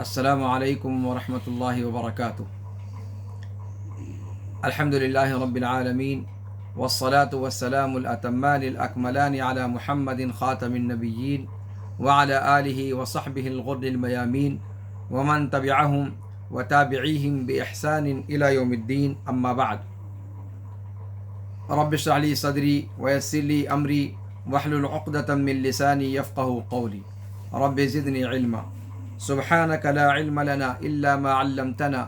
السلام علیکم ورحمۃ اللہ وبرکاتہ۔ الحمد للہ رب العالمین والصلاة والسلام الأتمان الأكملان على محمد خاتم النبیین وعلى آلہ وصحبہ الغر الميامین ومن تبعهم وتابعیہم بإحسان إلى یوم الدین، اما بعد۔ رب اشرح لي صدری ويسر لي امری واحلل عقدۃ من لسانی یفقهوا قولی۔ رب زدنی علما سبحانک لا علم لنا الا ما علمتنا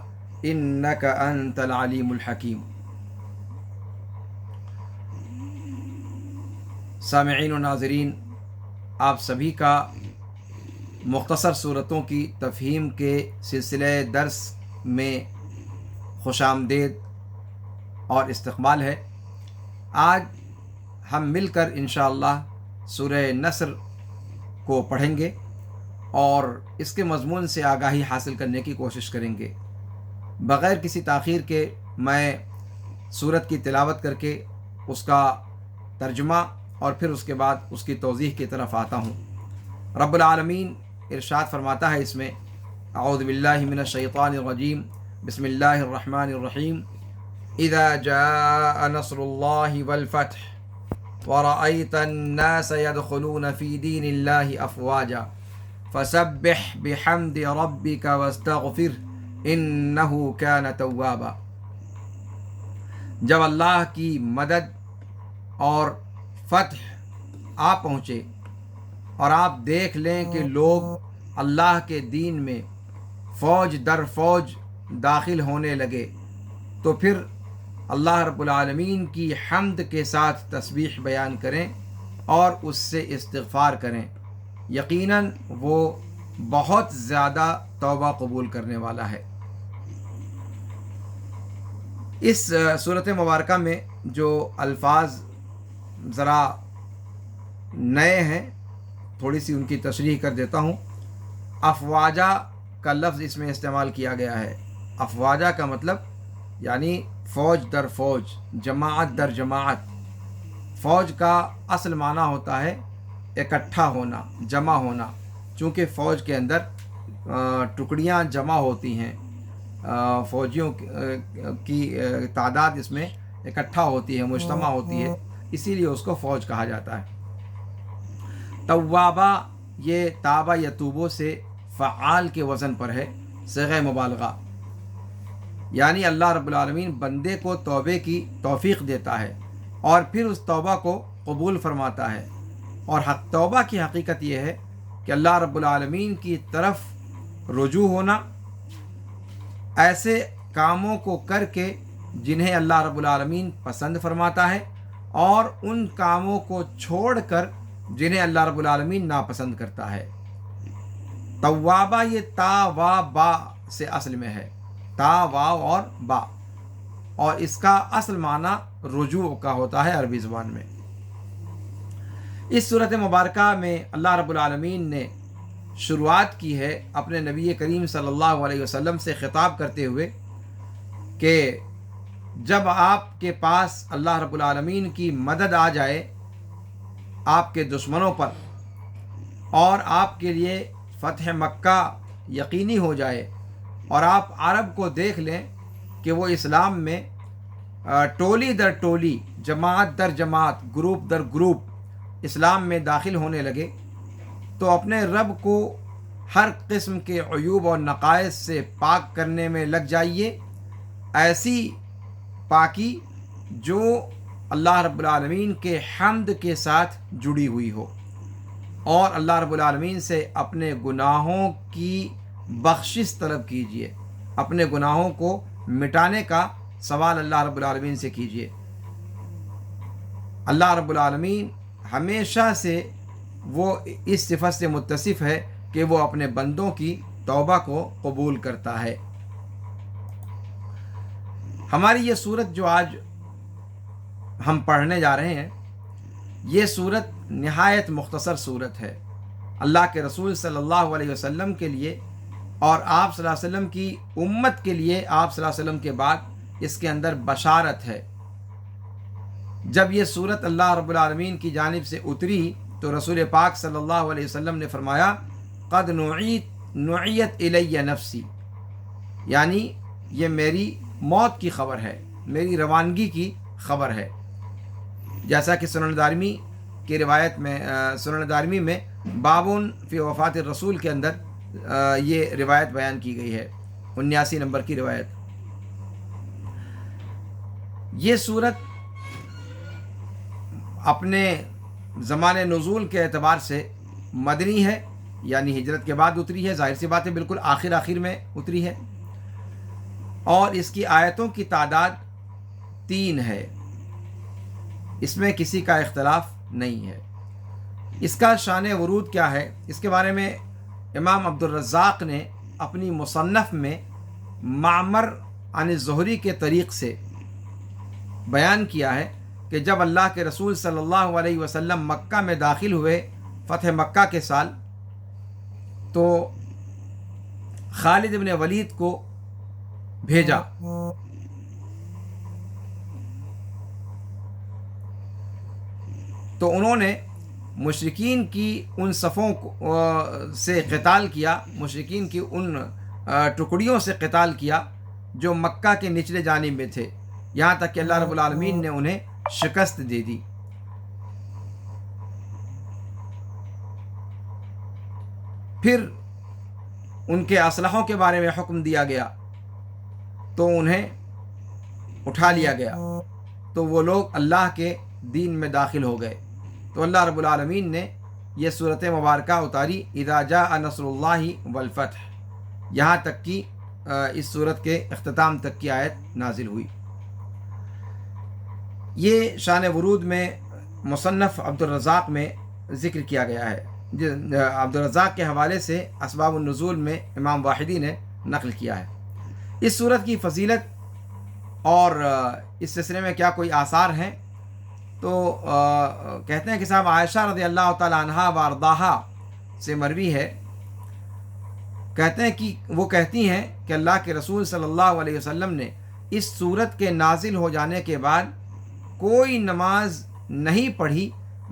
انک انت العلیم الحکیم۔ سامعین و ناظرین، آپ سبھی کا مختصر صورتوں کی تفہیم کے سلسلے درس میں خوش آمدید اور استقبال ہے۔ آج ہم مل کر انشاءاللہ سورہ نصر کو پڑھیں گے اور اس کے مضمون سے آگاہی حاصل کرنے کی کوشش کریں گے۔ بغیر کسی تاخیر کے میں سورت کی تلاوت کر کے اس کا ترجمہ اور پھر اس کے بعد اس کی توضیح کی طرف آتا ہوں۔ رب العالمین ارشاد فرماتا ہے اس میں، اعوذ باللہ من الشیطان الرجیم، بسم اللہ الرحمن الرحیم، اذا جاء نصر اللہ والفتح ورأیت الناس يدخلون فی دین اللہ افواجا فسبح بحمد ربک واستغفر انہ کان توابا۔ جب اللہ کی مدد اور فتح آ پہنچے اور آپ دیکھ لیں کہ لوگ اللہ کے دین میں فوج در فوج داخل ہونے لگے، تو پھر اللہ رب العالمین کی حمد کے ساتھ تسبیح بیان کریں اور اس سے استغفار کریں، یقیناً وہ بہت زیادہ توبہ قبول کرنے والا ہے۔ اس صورت مبارکہ میں جو الفاظ ذرا نئے ہیں، تھوڑی سی ان کی تشریح کر دیتا ہوں۔ افواجہ کا لفظ اس میں استعمال کیا گیا ہے۔ افواجہ کا مطلب یعنی فوج در فوج، جماعت در جماعت۔ فوج کا اصل معنی ہوتا ہے اکٹھا ہونا، جمع ہونا، چونکہ فوج کے اندر ٹکڑیاں جمع ہوتی ہیں، فوجیوں کی تعداد اس میں اکٹھا ہوتی ہے، مجتمع ہوتی ہے، اسی لیے اس کو فوج کہا جاتا ہے۔ توابہ، یہ تابہ یتوبو سے فعال کے وزن پر ہے، صیغہ مبالغہ، یعنی اللہ رب العالمین بندے کو توبے کی توفیق دیتا ہے اور پھر اس توبہ کو قبول فرماتا ہے۔ اور توبہ کی حقیقت یہ ہے کہ اللہ رب العالمین کی طرف رجوع ہونا، ایسے کاموں کو کر کے جنہیں اللہ رب العالمین پسند فرماتا ہے، اور ان کاموں کو چھوڑ کر جنہیں اللہ رب العالمین ناپسند کرتا ہے۔ توابہ، یہ تا وا با سے اصل میں ہے، تا واو اور با، اور اس کا اصل معنی رجوع کا ہوتا ہے عربی زبان میں۔ اس صورت مبارکہ میں اللہ رب العالمین نے شروعات کی ہے اپنے نبی کریم صلی اللہ علیہ وسلم سے خطاب کرتے ہوئے کہ جب آپ کے پاس اللہ رب العالمین کی مدد آ جائے آپ کے دشمنوں پر، اور آپ کے لیے فتح مکہ یقینی ہو جائے، اور آپ عرب کو دیکھ لیں کہ وہ اسلام میں ٹولی در ٹولی، جماعت در جماعت، گروپ در گروپ اسلام میں داخل ہونے لگے، تو اپنے رب کو ہر قسم کے عیوب اور نقائص سے پاک کرنے میں لگ جائیے، ایسی پاکی جو اللہ رب العالمین کے حمد کے ساتھ جڑی ہوئی ہو، اور اللہ رب العالمین سے اپنے گناہوں کی بخشش طلب کیجیے، اپنے گناہوں کو مٹانے کا سوال اللہ رب العالمین سے کیجیے۔ اللہ رب العالمین ہمیشہ سے وہ اس صفت سے متصف ہے کہ وہ اپنے بندوں کی توبہ کو قبول کرتا ہے۔ ہماری یہ صورت جو آج ہم پڑھنے جا رہے ہیں، یہ صورت نہایت مختصر صورت ہے۔ اللہ کے رسول صلی اللہ علیہ وسلم کے لیے اور آپ صلی اللہ علیہ وسلم کی امت کے لیے، آپ صلی اللہ علیہ وسلم کے بعد اس کے اندر بشارت ہے۔ جب یہ صورت اللہ رب العالمین کی جانب سے اتری تو رسول پاک صلی اللہ علیہ وسلم نے فرمایا، قد نعیت نعیت الیہ نفسی، یعنی یہ میری موت کی خبر ہے، میری روانگی کی خبر ہے، جیسا کہ سنن دارمی کی روایت میں، سنن دارمی میں بابن فی وفات الرسول کے اندر یہ روایت بیان کی گئی ہے، 79 نمبر کی روایت۔ یہ صورت اپنے زمان نزول کے اعتبار سے مدنی ہے، یعنی ہجرت کے بعد اتری ہے، ظاہر سی بات ہے بالکل آخر میں اتری ہے، اور اس کی آیتوں کی تعداد 3 ہے، اس میں کسی کا اختلاف نہیں ہے۔ اس کا شان ورود کیا ہے، اس کے بارے میں امام عبدالرزاق نے اپنی مصنف میں معمر عن الزہری کے طریق سے بیان کیا ہے کہ جب اللہ کے رسول صلی اللہ علیہ وسلم مکہ میں داخل ہوئے فتح مکہ کے سال، تو خالد بن ولید کو بھیجا، تو انہوں نے مشرکین کی ان صفوں سے قتال کیا، مشرکین کی ان ٹکڑیوں سے قتال کیا جو مکہ کے نچلے جانب میں تھے، یہاں تک کہ اللہ رب العالمین نے انہیں شکست دے دی۔ پھر ان کے اسلحوں کے بارے میں حکم دیا گیا تو انہیں اٹھا لیا گیا، تو وہ لوگ اللہ کے دین میں داخل ہو گئے، تو اللہ رب العالمین نے یہ صورت مبارکہ اتاری، اذا جاء نصر اللہ والفتح، یہاں تک کہ اس صورت کے اختتام تک کی آیت نازل ہوئی۔ یہ شان ورود میں مصنف عبدالرزاق میں ذکر کیا گیا ہے، عبدالرزاق کے حوالے سے اسباب النزول میں امام واحدی نے نقل کیا ہے۔ اس صورت کی فضیلت اور اس سلسلے میں کیا کوئی آثار ہیں، تو کہتے ہیں کہ صاحب عائشہ رضی اللہ تعالی عنہا وارضاہا سے مروی ہے، کہتے ہیں کہ وہ کہتی ہیں کہ اللہ کے رسول صلی اللہ علیہ وسلم نے اس صورت کے نازل ہو جانے کے بعد کوئی نماز نہیں پڑھی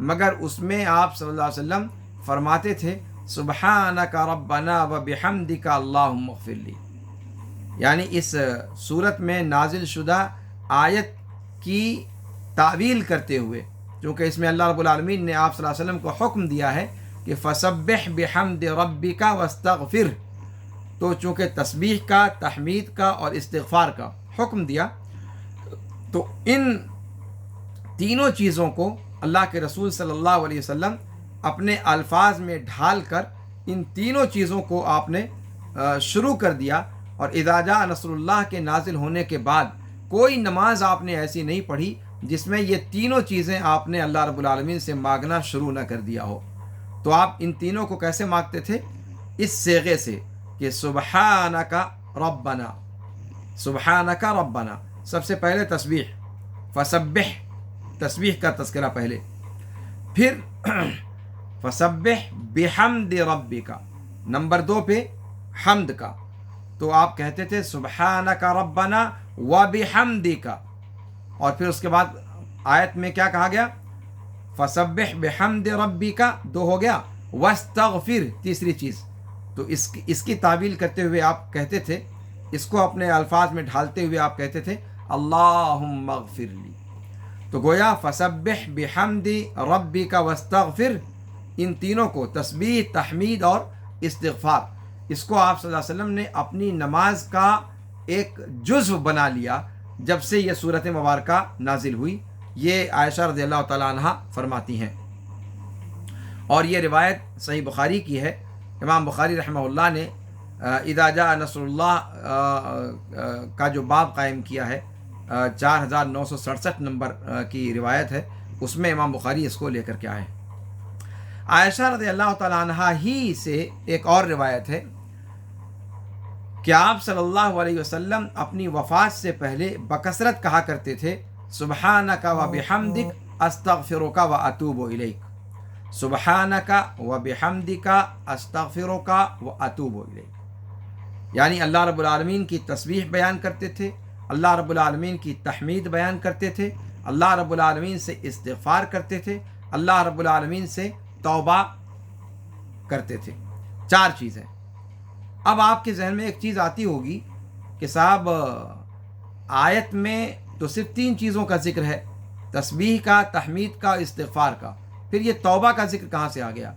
مگر اس میں آپ صلی اللہ علیہ وسلم فرماتے تھے سبحانک ربنا وبحمدک اللہم اغفر لی، یعنی اس صورت میں نازل شدہ آیت کی تعویل کرتے ہوئے، چونکہ اس میں اللہ رب العالمین نے آپ صلی اللہ علیہ وسلم کو حکم دیا ہے کہ فسبح بحمد ربک واستغفر، تو چونکہ تسبیح کا، تحمید کا اور استغفار کا حکم دیا، تو ان تینوں چیزوں کو اللہ کے رسول صلی اللہ علیہ وسلم اپنے الفاظ میں ڈھال کر ان تینوں چیزوں کو آپ نے شروع کر دیا، اور اذا جاء نصر اللہ کے نازل ہونے کے بعد کوئی نماز آپ نے ایسی نہیں پڑھی جس میں یہ تینوں چیزیں آپ نے اللہ رب العالمین سے مانگنا شروع نہ کر دیا ہو۔ تو آپ ان تینوں کو کیسے مانگتے تھے؟ اس صیغے سے کہ سبحانک ربنا، سبحانک ربنا، سب سے پہلے تسبیح، فسبح، تسبیح کا تذکرہ پہلے، پھر فسبح بحمد ربک، نمبر 2 پہ حمد کا، تو آپ کہتے تھے سبحانک ربنا وبحمدک، اور پھر اس کے بعد آیت میں کیا کہا گیا؟ فسبح بحمد ربک 2 ہو گیا، واستغفر تیسری چیز، تو اس کی تعویل کرتے ہوئے آپ کہتے تھے، اس کو اپنے الفاظ میں ڈھالتے ہوئے آپ کہتے تھے اللہم اغفر لی، تو گویا فسبح بحمد ربک واستغفر، ان تینوں کو تسبیح، تحمید اور استغفار، اس کو آپ صلی اللہ علیہ وسلم نے اپنی نماز کا ایک جزو بنا لیا جب سے یہ صورت مبارکہ نازل ہوئی، یہ عائشہ رضی اللہ تعالی عنہ فرماتی ہیں، اور یہ روایت صحیح بخاری کی ہے۔ امام بخاری رحمہ اللہ نے اذا جاء نصر اللہ کا جو باب قائم کیا ہے، 4967 نمبر کی روایت ہے، اس میں امام بخاری اس کو لے کر کے آئے۔ عائشہ رضی اللہ تعالی عنہ ہی سے ایک اور روایت ہے کہ آپ صلی اللہ علیہ وسلم اپنی وفات سے پہلے بکثرت کہا کرتے تھے سبحانک وبحمدک استغفرک واتوب الیک، سبحانک وبحمدک استغفرک واتوب الیک، یعنی اللہ رب العالمین کی تسبیح بیان کرتے تھے، اللہ رب العالمین کی تحمید بیان کرتے تھے، اللہ رب العالمین سے استغفار کرتے تھے، اللہ رب العالمین سے توبہ کرتے تھے، 4 چیزیں۔ اب آپ کے ذہن میں ایک چیز آتی ہوگی کہ صاحب آیت میں تو صرف 3 چیزوں کا ذکر ہے، تسبیح کا، تحمید کا، استغفار کا، پھر یہ توبہ کا ذکر کہاں سے آ گیا؟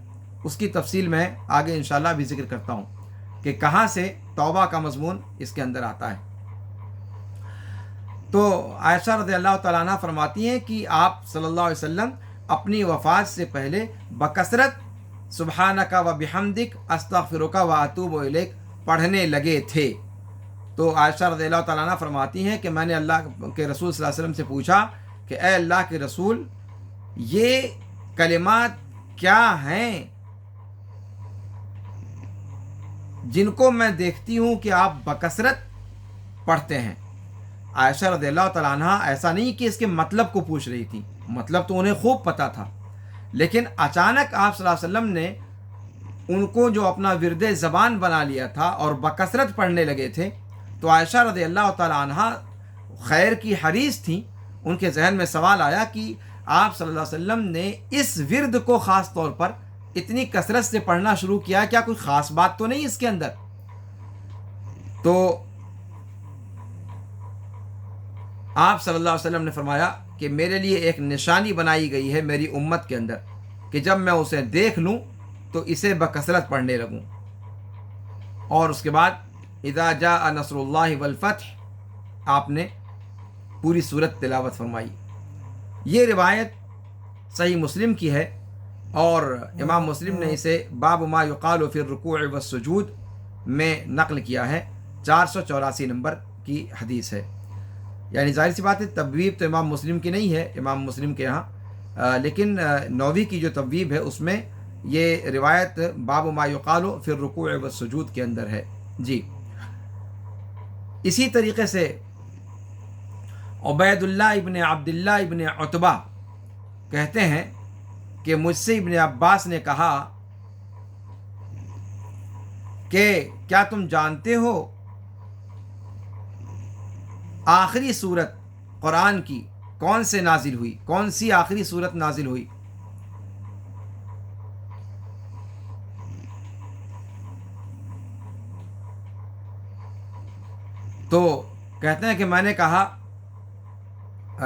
اس کی تفصیل میں آگے انشاءاللہ بھی ذکر کرتا ہوں کہ کہاں سے توبہ کا مضمون اس کے اندر آتا ہے۔ تو عائشہ رضی اللہ تعالیٰ عنہ فرماتی ہیں کہ آپ صلی اللہ علیہ وسلم اپنی وفات سے پہلے بکثرت سبحانک و بحمدک استغفرک و اتوب الیک پڑھنے لگے تھے۔ تو عائشہ رضی اللہ تعالیٰ عنہ فرماتی ہیں کہ میں نے اللہ کے رسول صلی اللہ علیہ وسلم سے پوچھا کہ اے اللہ کے رسول، یہ کلمات کیا ہیں جن کو میں دیکھتی ہوں کہ آپ بکثرت پڑھتے ہیں؟ عائشہ رضی اللہ تعالیٰ عنہ ایسا نہیں کہ اس کے مطلب کو پوچھ رہی تھی، مطلب تو انہیں خوب پتہ تھا، لیکن اچانک آپ صلی اللہ علیہ وسلم نے ان کو جو اپنا ورد زبان بنا لیا تھا اور بکثرت پڑھنے لگے تھے، تو عائشہ رضی اللہ تعالیٰ عنہ خیر کی حریص تھیں۔ ان کے ذہن میں سوال آیا کہ آپ صلی اللہ علیہ وسلم نے اس ورد کو خاص طور پر اتنی کثرت سے پڑھنا شروع کیا، کیا کوئی خاص بات تو نہیں اس کے اندر؟ تو آپ صلی اللہ علیہ وسلم نے فرمایا کہ میرے لیے ایک نشانی بنائی گئی ہے میری امت کے اندر کہ جب میں اسے دیکھ لوں تو اسے بکثرت پڑھنے لگوں۔ اور اس کے بعد اذا جاء نصر اللہ والفتح آپ نے پوری صورت تلاوت فرمائی۔ یہ روایت صحیح مسلم کی ہے اور امام مسلم نے اسے باب ما یقال فی الرکوع والسجود میں نقل کیا ہے، 484 نمبر کی حدیث ہے۔ یعنی ظاہر سی بات ہے تبویب تو امام مسلم کی نہیں ہے امام مسلم کے یہاں، لیکن نووی کی جو تبویب ہے اس میں یہ روایت باب ما یقال فی الرکوع والسجود کے اندر ہے۔ جی، اسی طریقے سے عبید اللہ ابن عبداللہ ابن عتبہ کہتے ہیں کہ مجھ سے ابن عباس نے کہا کہ کیا تم جانتے ہو آخری صورت قرآن کی کون سے نازل ہوئی، کون سی آخری صورت نازل ہوئی؟ تو کہتے ہیں کہ میں نے کہا،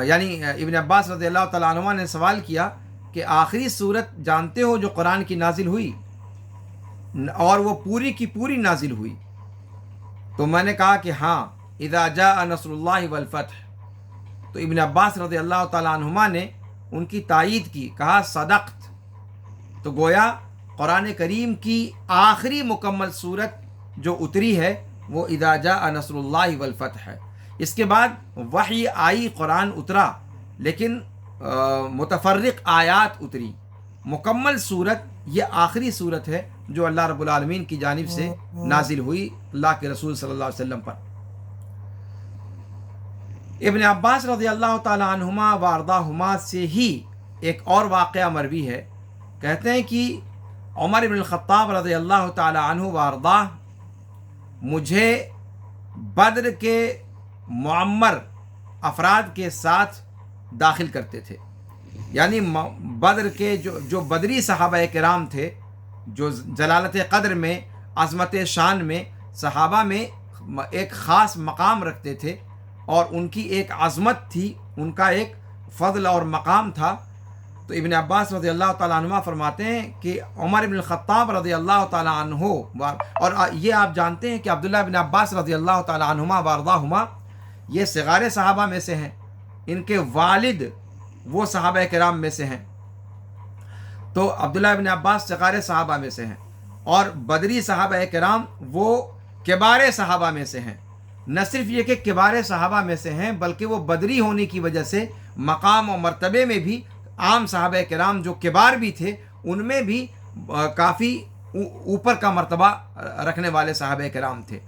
یعنی ابن عباس رضی اللہ تعالیٰ عنہ نے سوال کیا کہ آخری صورت جانتے ہو جو قرآن کی نازل ہوئی اور وہ پوری کی پوری نازل ہوئی؟ تو میں نے کہا کہ ہاں، اذا جاء نصر اللہ والفتح۔ تو ابن عباس رضی اللہ تعالیٰ عنہما نے ان کی تائید کی، کہا صدقت۔ تو گویا قرآن کریم کی آخری مکمل صورت جو اتری ہے وہ اذا جاء نصر اللہ والفتح ہے۔ اس کے بعد وحی آئی، قرآن اترا، لیکن متفرق آیات اتری۔ مکمل صورت یہ آخری صورت ہے جو اللہ رب العالمین کی جانب سے نازل ہوئی اللہ کے رسول صلی اللہ علیہ وسلم پر۔ ابن عباس رضی اللہ تعالیٰ عنہما و ارضاہما سے ہی ایک اور واقعہ مروی ہے۔ کہتے ہیں کہ عمر بن الخطاب رضی اللہ تعالیٰ عنہ و ارضاہ مجھے بدر کے معمر افراد کے ساتھ داخل کرتے تھے، یعنی بدر کے جو بدری صحابہ کرام تھے، جو جلالت قدر میں، عظمت شان میں، صحابہ میں ایک خاص مقام رکھتے تھے اور ان کی ایک عظمت تھی، ان کا ایک فضل اور مقام تھا۔ تو ابن عباس رضی اللہ تعالیٰ عنہ فرماتے ہیں کہ عمر بن الخطاب رضی اللہ تعالیٰ عنہ، اور یہ آپ جانتے ہیں کہ عبداللہ بن عباس رضی اللہ تعالیٰ عنہما وارضاہما یہ صغار صحابہ میں سے ہیں، ان کے والد وہ صحابہ کرام میں سے ہیں۔ تو عبداللہ بن عباس صغار صحابہ میں سے ہیں اور بدری صحابہ کرام وہ کبار صحابہ میں سے ہیں۔ نہ صرف یہ کہ کبار صحابہ میں سے ہیں بلکہ وہ بدری ہونے کی وجہ سے مقام و مرتبے میں بھی عام صحابہ کرام جو کبار بھی تھے ان میں بھی کافی اوپر کا مرتبہ رکھنے والے صحابہ کرام تھے۔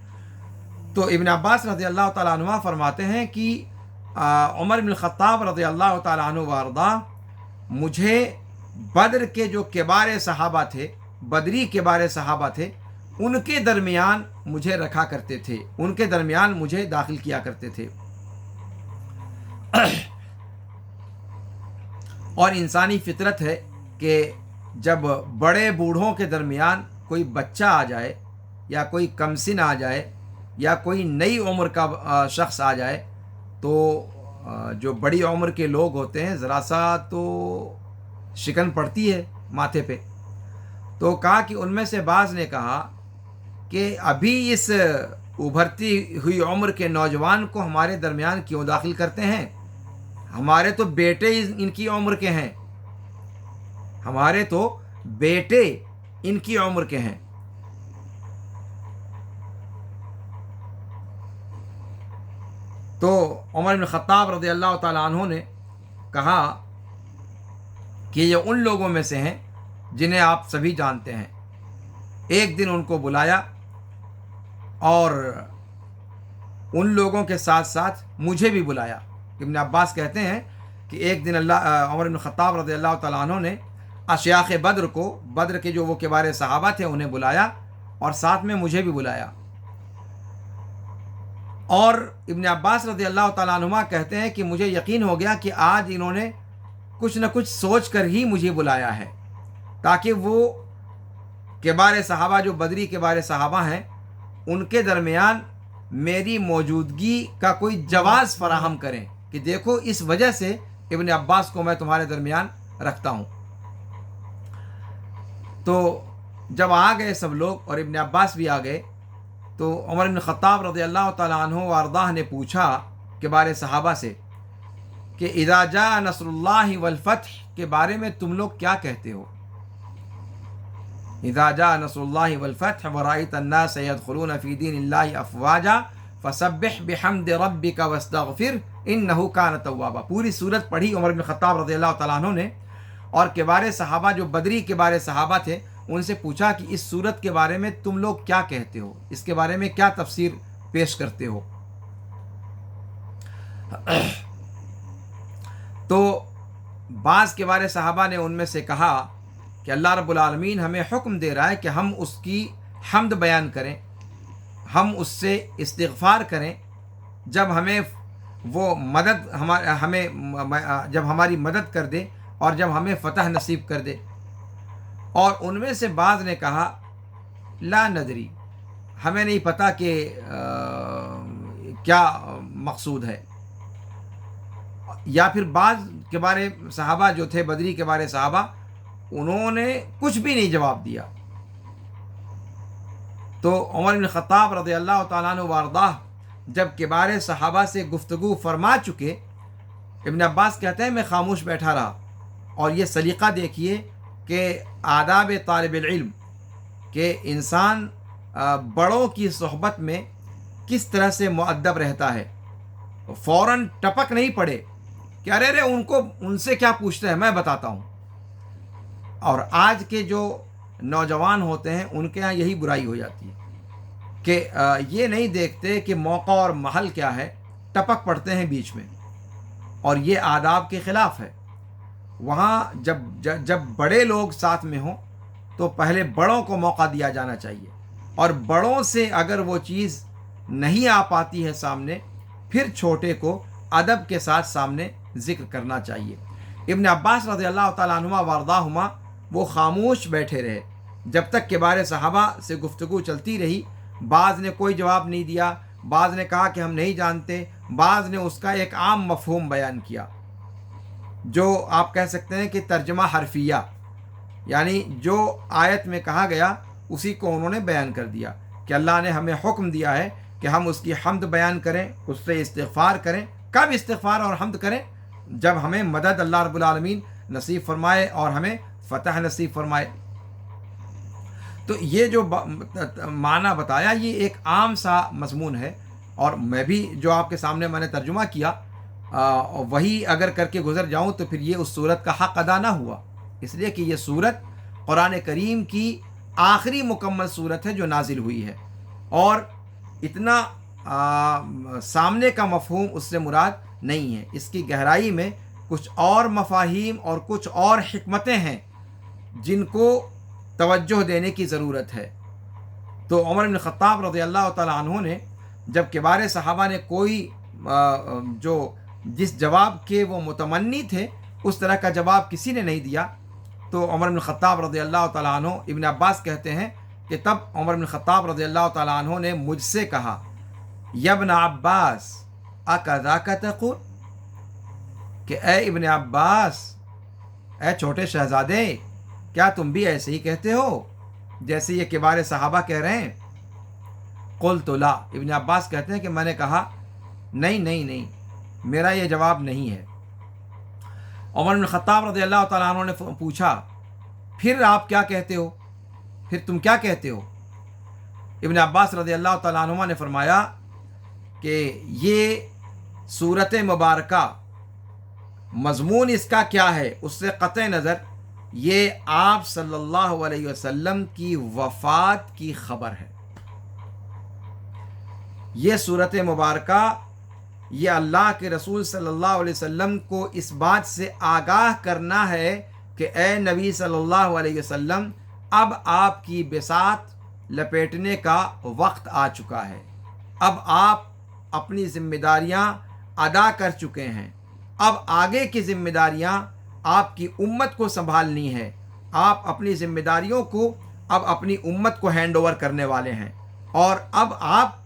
تو ابن عباس رضی اللہ تعالیٰ عنہ فرماتے ہیں کہ عمر بن الخطاب رضی اللہ تعالیٰ عنہ وارضا مجھے بدر کے جو کبار صحابہ تھے، بدری کبار صحابہ تھے، ان کے درمیان مجھے رکھا کرتے تھے، ان کے درمیان مجھے داخل کیا کرتے تھے۔ اور انسانی فطرت ہے کہ جب بڑے بوڑھوں کے درمیان کوئی بچہ آ جائے یا کوئی کمسن آ جائے یا کوئی نئی عمر کا شخص آ جائے تو جو بڑی عمر کے لوگ ہوتے ہیں ذرا سا تو شکن پڑتی ہے ماتھے پہ. تو کہا کہ ان میں سے بعض نے کہا کہ ابھی اس ابھرتی ہوئی عمر کے نوجوان کو ہمارے درمیان کیوں داخل کرتے ہیں؟ ہمارے تو بیٹے ان کی عمر کے ہیں، ہمارے تو بیٹے ان کی عمر کے ہیں. تو عمر بن خطاب رضی اللہ تعالیٰ عنہ نے کہا کہ یہ ان لوگوں میں سے ہیں جنہیں آپ سبھی جانتے ہیں. ایک دن ان کو بلایا اور ان لوگوں کے ساتھ ساتھ مجھے بھی بلایا. ابن عباس کہتے ہیں کہ ایک دن عمر بن خطاب رضی اللہ تعالیٰ عنہ نے اشیاخ بدر کو، بدر کے جو وہ کبار صحابہ تھے، انہیں بلایا اور ساتھ میں مجھے بھی بلایا. اور ابن عباس رضی اللہ تعالیٰ عنہما کہتے ہیں کہ مجھے یقین ہو گیا کہ آج انہوں نے کچھ نہ کچھ سوچ کر ہی مجھے بلایا ہے، تاکہ وہ کبار صحابہ جو بدری کبار صحابہ ہیں ان کے درمیان میری موجودگی کا کوئی جواز فراہم کریں کہ دیکھو اس وجہ سے ابن عباس کو میں تمہارے درمیان رکھتا ہوں. تو جب آ گئے سب لوگ اور ابن عباس بھی آ گئے تو عمر بن خطاب رضی اللہ تعالیٰ عنہ وارضاہ نے پوچھا کبار صحابہ سے کہ اذا جاء نصر اللہ والفتح کے بارے میں تم لوگ کیا کہتے ہو؟ اذا جاء نصر اللہ والفتح ورأيت الناس يدخلون في دين الله افواجا فسبح بحمد ربك واستغفر انه كان توابا. پوری سورت پڑھی عمر بن خطاب رضی اللہ تعالیٰ عنہ نے اور کبار صحابہ جو بدری کبار صحابہ تھے ان سے پوچھا کہ اس سورت کے بارے میں تم لوگ کیا کہتے ہو، اس کے بارے میں کیا تفسیر پیش کرتے ہو؟ تو بعض کبار صحابہ نے ان میں سے کہا کہ اللہ رب العالمین ہمیں حکم دے رہا ہے کہ ہم اس کی حمد بیان کریں، ہم اس سے استغفار کریں جب ہمیں وہ مدد جب ہماری مدد کر دے اور جب ہمیں فتح نصیب کر دے. اور ان میں سے بعض نے کہا لا ندری، ہمیں نہیں پتہ کہ کیا مقصود ہے. یا پھر بعض کبار صحابہ جو تھے بدری کبار صحابہ انہوں نے کچھ بھی نہیں جواب دیا. تو عمر بن خطاب رضی اللہ تعالیٰ عنہ وارضاہ جب کبار صحابہ سے گفتگو فرما چکے، ابن عباس کہتے ہیں میں خاموش بیٹھا رہا. اور یہ سلیقہ دیکھیے کہ آداب طالب العلم کہ انسان بڑوں کی صحبت میں کس طرح سے مؤدب رہتا ہے. فوراً ٹپک نہیں پڑے کہ ارے ان سے کیا پوچھتے ہیں، میں بتاتا ہوں. اور آج کے جو نوجوان ہوتے ہیں ان کے ہاں یہی برائی ہو جاتی ہے کہ یہ نہیں دیکھتے کہ موقع اور محل کیا ہے، ٹپک پڑتے ہیں بیچ میں، اور یہ آداب کے خلاف ہے. وہاں جب بڑے لوگ ساتھ میں ہوں تو پہلے بڑوں کو موقع دیا جانا چاہیے، اور بڑوں سے اگر وہ چیز نہیں آ پاتی ہے سامنے پھر چھوٹے کو ادب کے ساتھ سامنے ذکر کرنا چاہیے. ابن عباس رضی اللہ تعالیٰ عنہما وارضاہما وہ خاموش بیٹھے رہے جب تک کبار صحابہ سے گفتگو چلتی رہی. بعض نے کوئی جواب نہیں دیا، بعض نے کہا کہ ہم نہیں جانتے، بعض نے اس کا ایک عام مفہوم بیان کیا جو آپ کہہ سکتے ہیں کہ ترجمہ حرفیہ، یعنی جو آیت میں کہا گیا اسی کو انہوں نے بیان کر دیا کہ اللہ نے ہمیں حکم دیا ہے کہ ہم اس کی حمد بیان کریں، اس سے استغفار کریں. کب استغفار اور حمد کریں؟ جب ہمیں مدد اللہ رب العالمین نصیب فرمائے اور ہمیں فتح نصیب فرمائے. تو یہ جو معنی بتایا یہ ایک عام سا مضمون ہے، اور میں بھی جو آپ کے سامنے میں نے ترجمہ کیا وہی اگر کر کے گزر جاؤں تو پھر یہ اس صورت کا حق ادا نہ ہوا، اس لیے کہ یہ صورت قرآن کریم کی آخری مکمل صورت ہے جو نازل ہوئی ہے، اور اتنا سامنے کا مفہوم اس سے مراد نہیں ہے. اس کی گہرائی میں کچھ اور مفاہیم اور کچھ اور حکمتیں ہیں جن کو توجہ دینے کی ضرورت ہے. تو عمر بن خطاب رضی اللہ تعالیٰ عنہ نے جب کبار صحابہ نے کوئی جو جس جواب کے وہ متمنی تھے اس طرح کا جواب کسی نے نہیں دیا، تو عمر بن خطاب رضی اللہ تعالیٰ عنہ، ابن عباس کہتے ہیں کہ تب عمر بن خطاب رضی اللہ تعالیٰ عنہ نے مجھ سے کہا یا ابن عباس اکذاک تقول، کہ اے ابن عباس، اے چھوٹے شہزادے، کیا تم بھی ایسے ہی کہتے ہو جیسے یہ کبار صحابہ کہہ رہے ہیں؟ قلت لا، ابن عباس کہتے ہیں کہ میں نے کہا نہیں نہیں نہیں، میرا یہ جواب نہیں ہے۔ عمر بن خطاب رضی اللہ تعالیٰ عنہ نے پوچھا پھر آپ کیا کہتے ہو، پھر تم کیا کہتے ہو؟ ابن عباس رضی اللہ تعالیٰ عنہ نے فرمایا کہ یہ صورت مبارکہ مضمون اس کا کیا ہے، اس سے قطع نظر یہ آپ صلی اللہ علیہ وسلم کی وفات کی خبر ہے۔ یہ صورت مبارکہ یہ اللہ کے رسول صلی اللہ علیہ وسلم کو اس بات سے آگاہ کرنا ہے کہ اے نبی صلی اللہ علیہ وسلم، اب آپ کی بساط لپیٹنے کا وقت آ چکا ہے، اب آپ اپنی ذمہ داریاں ادا کر چکے ہیں، اب آگے کی ذمہ داریاں آپ کی امت کو سنبھالنی ہے، آپ اپنی ذمہ داریوں کو اب اپنی امت کو ہینڈ اوور کرنے والے ہیں، اور اب آپ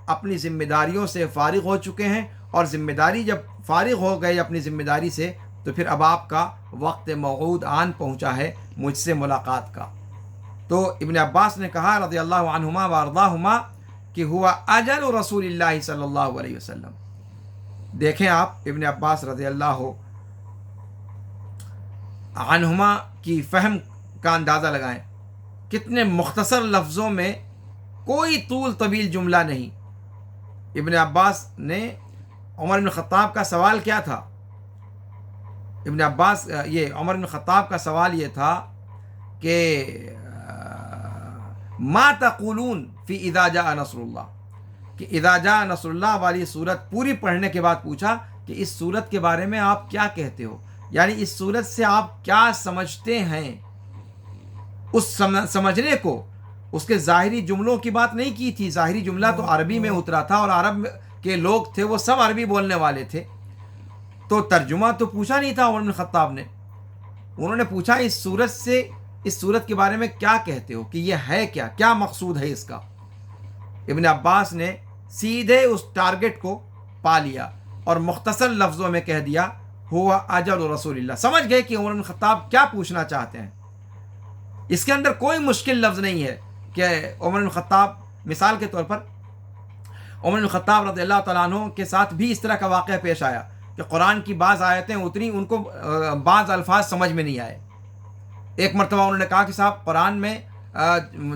اپنی ذمہ داریوں سے فارغ ہو چکے ہیں، اور ذمہ داری جب فارغ ہو گئے اپنی ذمہ داری سے تو پھر اب آپ کا وقت موعود آن پہنچا ہے مجھ سے ملاقات کا۔ تو ابن عباس نے کہا رضی اللہ عنہما وارضاہما کہ ہوا اجل رسول اللہ صلی اللہ علیہ وسلم۔ دیکھیں آپ ابن عباس رضی اللہ عنہما کی فہم کا اندازہ لگائیں، کتنے مختصر لفظوں میں، کوئی طول طویل جملہ نہیں۔ ابن عباس نے عمر بن خطاب کا سوال کیا تھا؟ عمر بن خطاب کا سوال یہ تھا کہ ما تقولون فی اذا جاء نصر اللہ، کہ اذا جاء نصر اللہ والی صورت پوری پڑھنے کے بعد پوچھا کہ اس صورت کے بارے میں آپ کیا کہتے ہو، یعنی اس صورت سے آپ کیا سمجھتے ہیں۔ اس سمجھنے کو اس کے ظاہری جملوں کی بات نہیں کی تھی، ظاہری جملہ تو عربی میں اترا تھا اور عرب کے لوگ تھے وہ سب عربی بولنے والے تھے، تو ترجمہ تو پوچھا نہیں تھا عمر بن خطاب نے۔ انہوں نے پوچھا اس صورت کے بارے میں کیا کہتے ہو، کہ یہ ہے کیا، کیا مقصود ہے اس کا۔ ابن عباس نے سیدھے اس ٹارگٹ کو پا لیا اور مختصر لفظوں میں کہہ دیا ہوا اجل رسول اللہ۔ سمجھ گئے کہ عمر بن خطاب کیا پوچھنا چاہتے ہیں۔ اس کے اندر کوئی مشکل لفظ نہیں ہے کہ عمر بن خطاب، مثال کے طور پر عمر بن خطاب رضی اللہ تعالیٰ عنہ کے ساتھ بھی اس طرح کا واقعہ پیش آیا کہ قرآن کی بعض آیتیں اتری، ان کو بعض الفاظ سمجھ میں نہیں آئے۔ ایک مرتبہ انہوں نے کہا کہ صاحب قرآن میں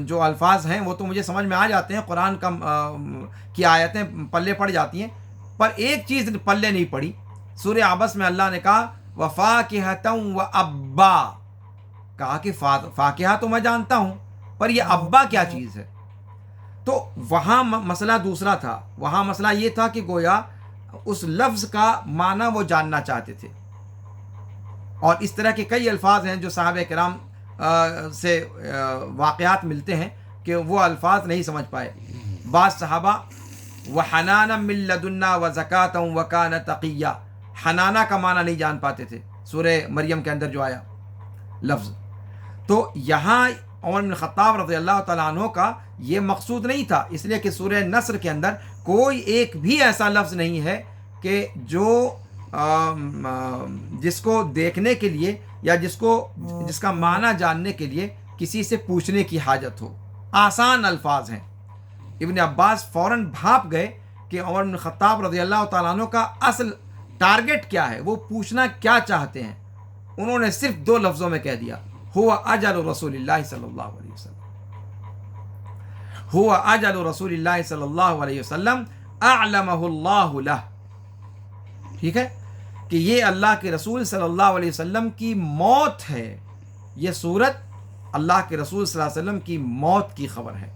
جو الفاظ ہیں وہ تو مجھے سمجھ میں آ جاتے ہیں، قرآن کی آیتیں پلے پڑ جاتی ہیں، پر ایک چیز پلے نہیں پڑی۔ سورہ عبس میں اللہ نے کہا وَفَاكِهَةً وَأَبًّا، کہا کہ فاکہہ تو میں جانتا ہوں، پر یہ ابا کیا چیز ہے؟ تو وہاں مسئلہ دوسرا تھا، وہاں مسئلہ یہ تھا کہ گویا اس لفظ کا معنی وہ جاننا چاہتے تھے۔ اور اس طرح کے کئی الفاظ ہیں جو صحابہ کرام سے واقعات ملتے ہیں کہ وہ الفاظ نہیں سمجھ پائے۔ بعض صحابہ وَحَنَانًا مِن لَدُنَّا وَزَكَاةً وَكَانَ تَقِيًّا، حنانہ کا معنی نہیں جان پاتے تھے، سورہ مریم کے اندر جو آیا لفظ۔ تو یہاں عمر بن خطاب رضی اللہ تعالیٰ عنہ کا یہ مقصود نہیں تھا، اس لیے کہ سورہ نصر کے اندر کوئی ایک بھی ایسا لفظ نہیں ہے کہ جو جس کو دیکھنے کے لیے یا جس کا معنی جاننے کے لیے کسی سے پوچھنے کی حاجت ہو۔ آسان الفاظ ہیں۔ ابن عباس فوراً بھاپ گئے کہ عمر بن خطاب رضی اللہ تعالیٰ عنہ کا اصل ٹارگٹ کیا ہے، وہ پوچھنا کیا چاہتے ہیں۔ انہوں نے صرف دو لفظوں میں کہہ دیا ہوا اجل رسول اللہ صلی اللہ علیہ وسلم، ہوا اجل رسول اللہ صلی اللہ علیہ وسلم اعلمہ اللہ لہ۔ ٹھیک ہے کہ یہ اللہ کے رسول صلی اللہ علیہ وسلم کی موت ہے، یہ صورت اللہ کے رسول صلی اللہ علیہ وسلم کی موت کی خبر ہے،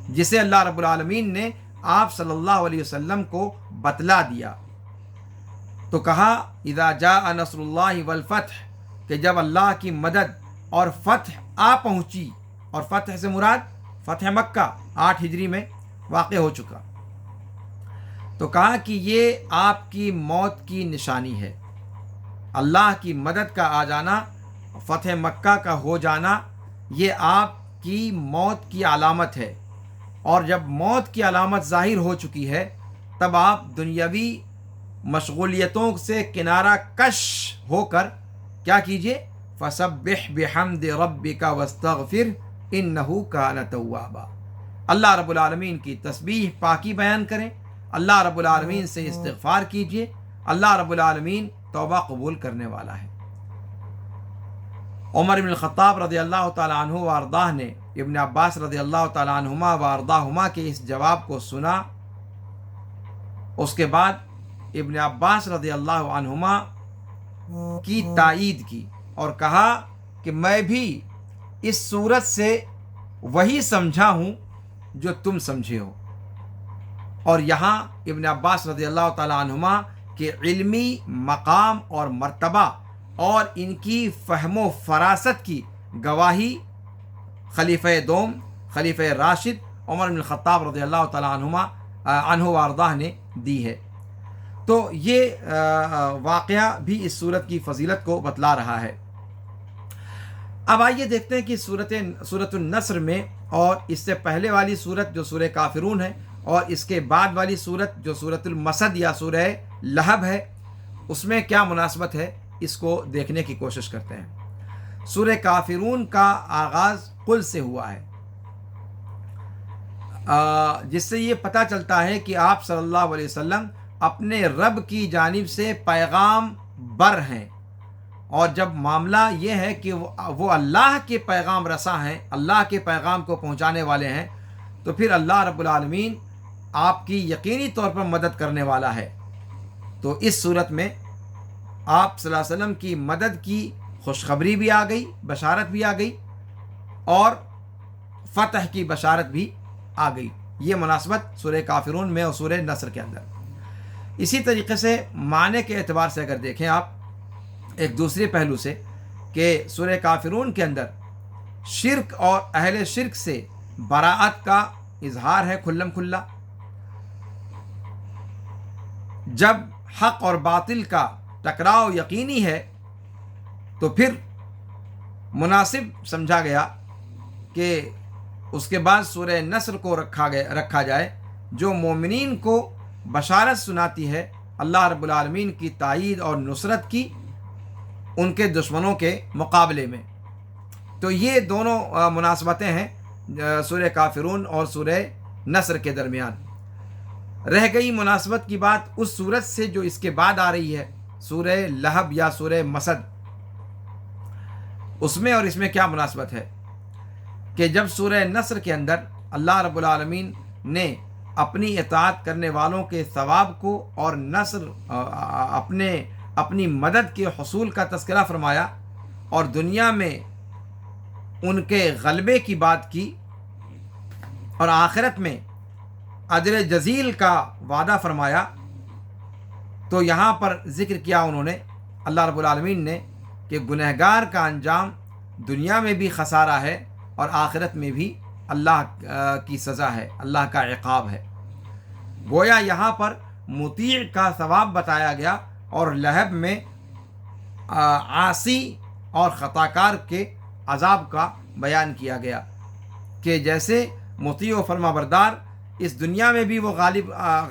جسے اللہ رب العالمین نے آپ صلی اللہ علیہ وسلم کو بتلا دیا۔ تو کہا اذا جاء نصر اللہ والفتح، کہ جب اللہ کی مدد اور فتح آ پہنچی، اور فتح سے مراد فتح مکہ 8 ہجری میں واقع ہو چکا، تو کہا کہ یہ آپ کی موت کی نشانی ہے۔ اللہ کی مدد کا آ جانا، فتح مکہ کا ہو جانا، یہ آپ کی موت کی علامت ہے، اور جب موت کی علامت ظاہر ہو چکی ہے تب آپ دنیاوی مشغولیتوں سے کنارہ کش ہو کر کیا کیجئے؟ فسبح بحمد ربک واستغفر انہ کان توابا، اللہ رب العالمین کی تسبیح پاکی بیان کریں، اللہ رب العالمین سے استغفار کیجئے، اللہ رب العالمین توبہ قبول کرنے والا ہے۔ عمر بن الخطاب رضی اللہ تعالیٰ عنہ و ارضاہ نے ابن عباس رضی اللہ تعالیٰ عنہما و ارضاہما کے اس جواب کو سنا۔ اس کے بعد ابن عباس رضی اللہ عنہما کی تائید کی اور کہا کہ میں بھی اس صورت سے وہی سمجھا ہوں جو تم سمجھے ہو، اور یہاں ابن عباس رضی اللہ تعالیٰ عنہما کے علمی مقام اور مرتبہ اور ان کی فہم و فراست کی گواہی خلیفہ دوم، خلیفہ راشد عمر بن الخطاب رضی اللہ تعالیٰ عنہ و ارضاہ نے دی ہے۔ تو یہ واقعہ بھی اس صورت کی فضیلت کو بتلا رہا ہے۔ اب آئیے دیکھتے ہیں کہ سورۃ النصر میں اور اس سے پہلے والی سورت جو سورہ کافرون ہے اور اس کے بعد والی سورت جو سورۃ المسد یا سورہ لہب ہے اس میں کیا مناسبت ہے، اس کو دیکھنے کی کوشش کرتے ہیں۔ سورہ کافرون کا آغاز قل سے ہوا ہے، جس سے یہ پتہ چلتا ہے کہ آپ صلی اللہ علیہ وسلم اپنے رب کی جانب سے پیغام بر ہیں، اور جب معاملہ یہ ہے کہ وہ اللہ کے پیغام رساں ہیں، اللہ کے پیغام کو پہنچانے والے ہیں، تو پھر اللہ رب العالمین آپ کی یقینی طور پر مدد کرنے والا ہے۔ تو اس صورت میں آپ صلی اللہ علیہ وسلم کی مدد کی خوشخبری بھی آ گئی، بشارت بھی آ گئی، اور فتح کی بشارت بھی آ گئی۔ یہ مناسبت سورہ کافرون میں اور سورہ نصر کے اندر۔ اسی طریقے سے معنی کے اعتبار سے اگر دیکھیں آپ ایک دوسرے پہلو سے کہ سورہ کافرون کے اندر شرک اور اہل شرک سے براعت کا اظہار ہے کھلم کھلا۔ جب حق اور باطل کا ٹکراؤ یقینی ہے تو پھر مناسب سمجھا گیا کہ اس کے بعد سورہ نصر کو رکھا جائے جو مومنین کو بشارت سناتی ہے اللہ رب العالمین کی تائید اور نصرت کی ان کے دشمنوں کے مقابلے میں۔ تو یہ دونوں مناسبتیں ہیں سورہ کافرون اور سورہ نصر کے درمیان۔ رہ گئی مناسبت کی بات اس صورت سے جو اس کے بعد آ رہی ہے، سورہ لہب یا سورہ مسد، اس میں اور اس میں کیا مناسبت ہے کہ جب سورہ نصر کے اندر اللہ رب العالمین نے اپنی اطاعت کرنے والوں کے ثواب کو اور نصر اپنی مدد کے حصول کا تذکرہ فرمایا اور دنیا میں ان کے غلبے کی بات کی اور آخرت میں اجر جزیل کا وعدہ فرمایا، تو یہاں پر ذکر کیا انہوں نے اللہ رب العالمین نے کہ گنہگار کا انجام دنیا میں بھی خسارہ ہے اور آخرت میں بھی اللہ کی سزا ہے، اللہ کا عقاب ہے۔ گویا یہاں پر مطیع کا ثواب بتایا گیا اور لہب میں عاصی اور خطاکار کے عذاب کا بیان کیا گیا کہ جیسے مطیع و فرما بردار اس دنیا میں بھی وہ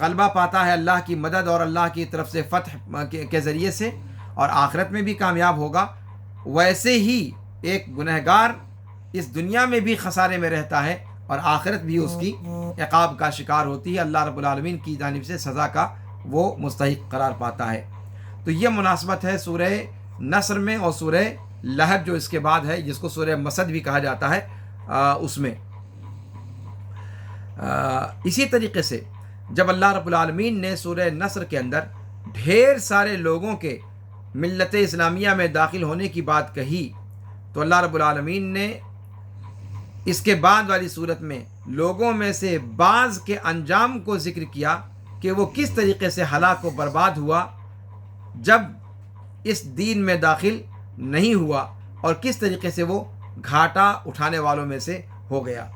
غلبہ پاتا ہے اللہ کی مدد اور اللہ کی طرف سے فتح کے ذریعے سے، اور آخرت میں بھی کامیاب ہوگا، ویسے ہی ایک گنہگار اس دنیا میں بھی خسارے میں رہتا ہے اور آخرت بھی اس کی عقاب کا شکار ہوتی ہے، اللہ رب العالمین کی جانب سے سزا کا وہ مستحق قرار پاتا ہے۔ تو یہ مناسبت ہے سورہ نصر میں اور سورہ لہب جو اس کے بعد ہے جس کو سورہ مسد بھی کہا جاتا ہے اس میں۔ اسی طریقے سے جب اللہ رب العالمین نے سورہ نصر کے اندر ڈھیر سارے لوگوں کے ملت اسلامیہ میں داخل ہونے کی بات کہی تو اللہ رب العالمین نے اس کے بعد والی صورت میں لوگوں میں سے بعض کے انجام کو ذکر کیا کہ وہ کس طریقے سے ہلاک و برباد ہوا جب اس دین میں داخل نہیں ہوا، اور کس طریقے سے وہ گھاٹا اٹھانے والوں میں سے ہو گیا،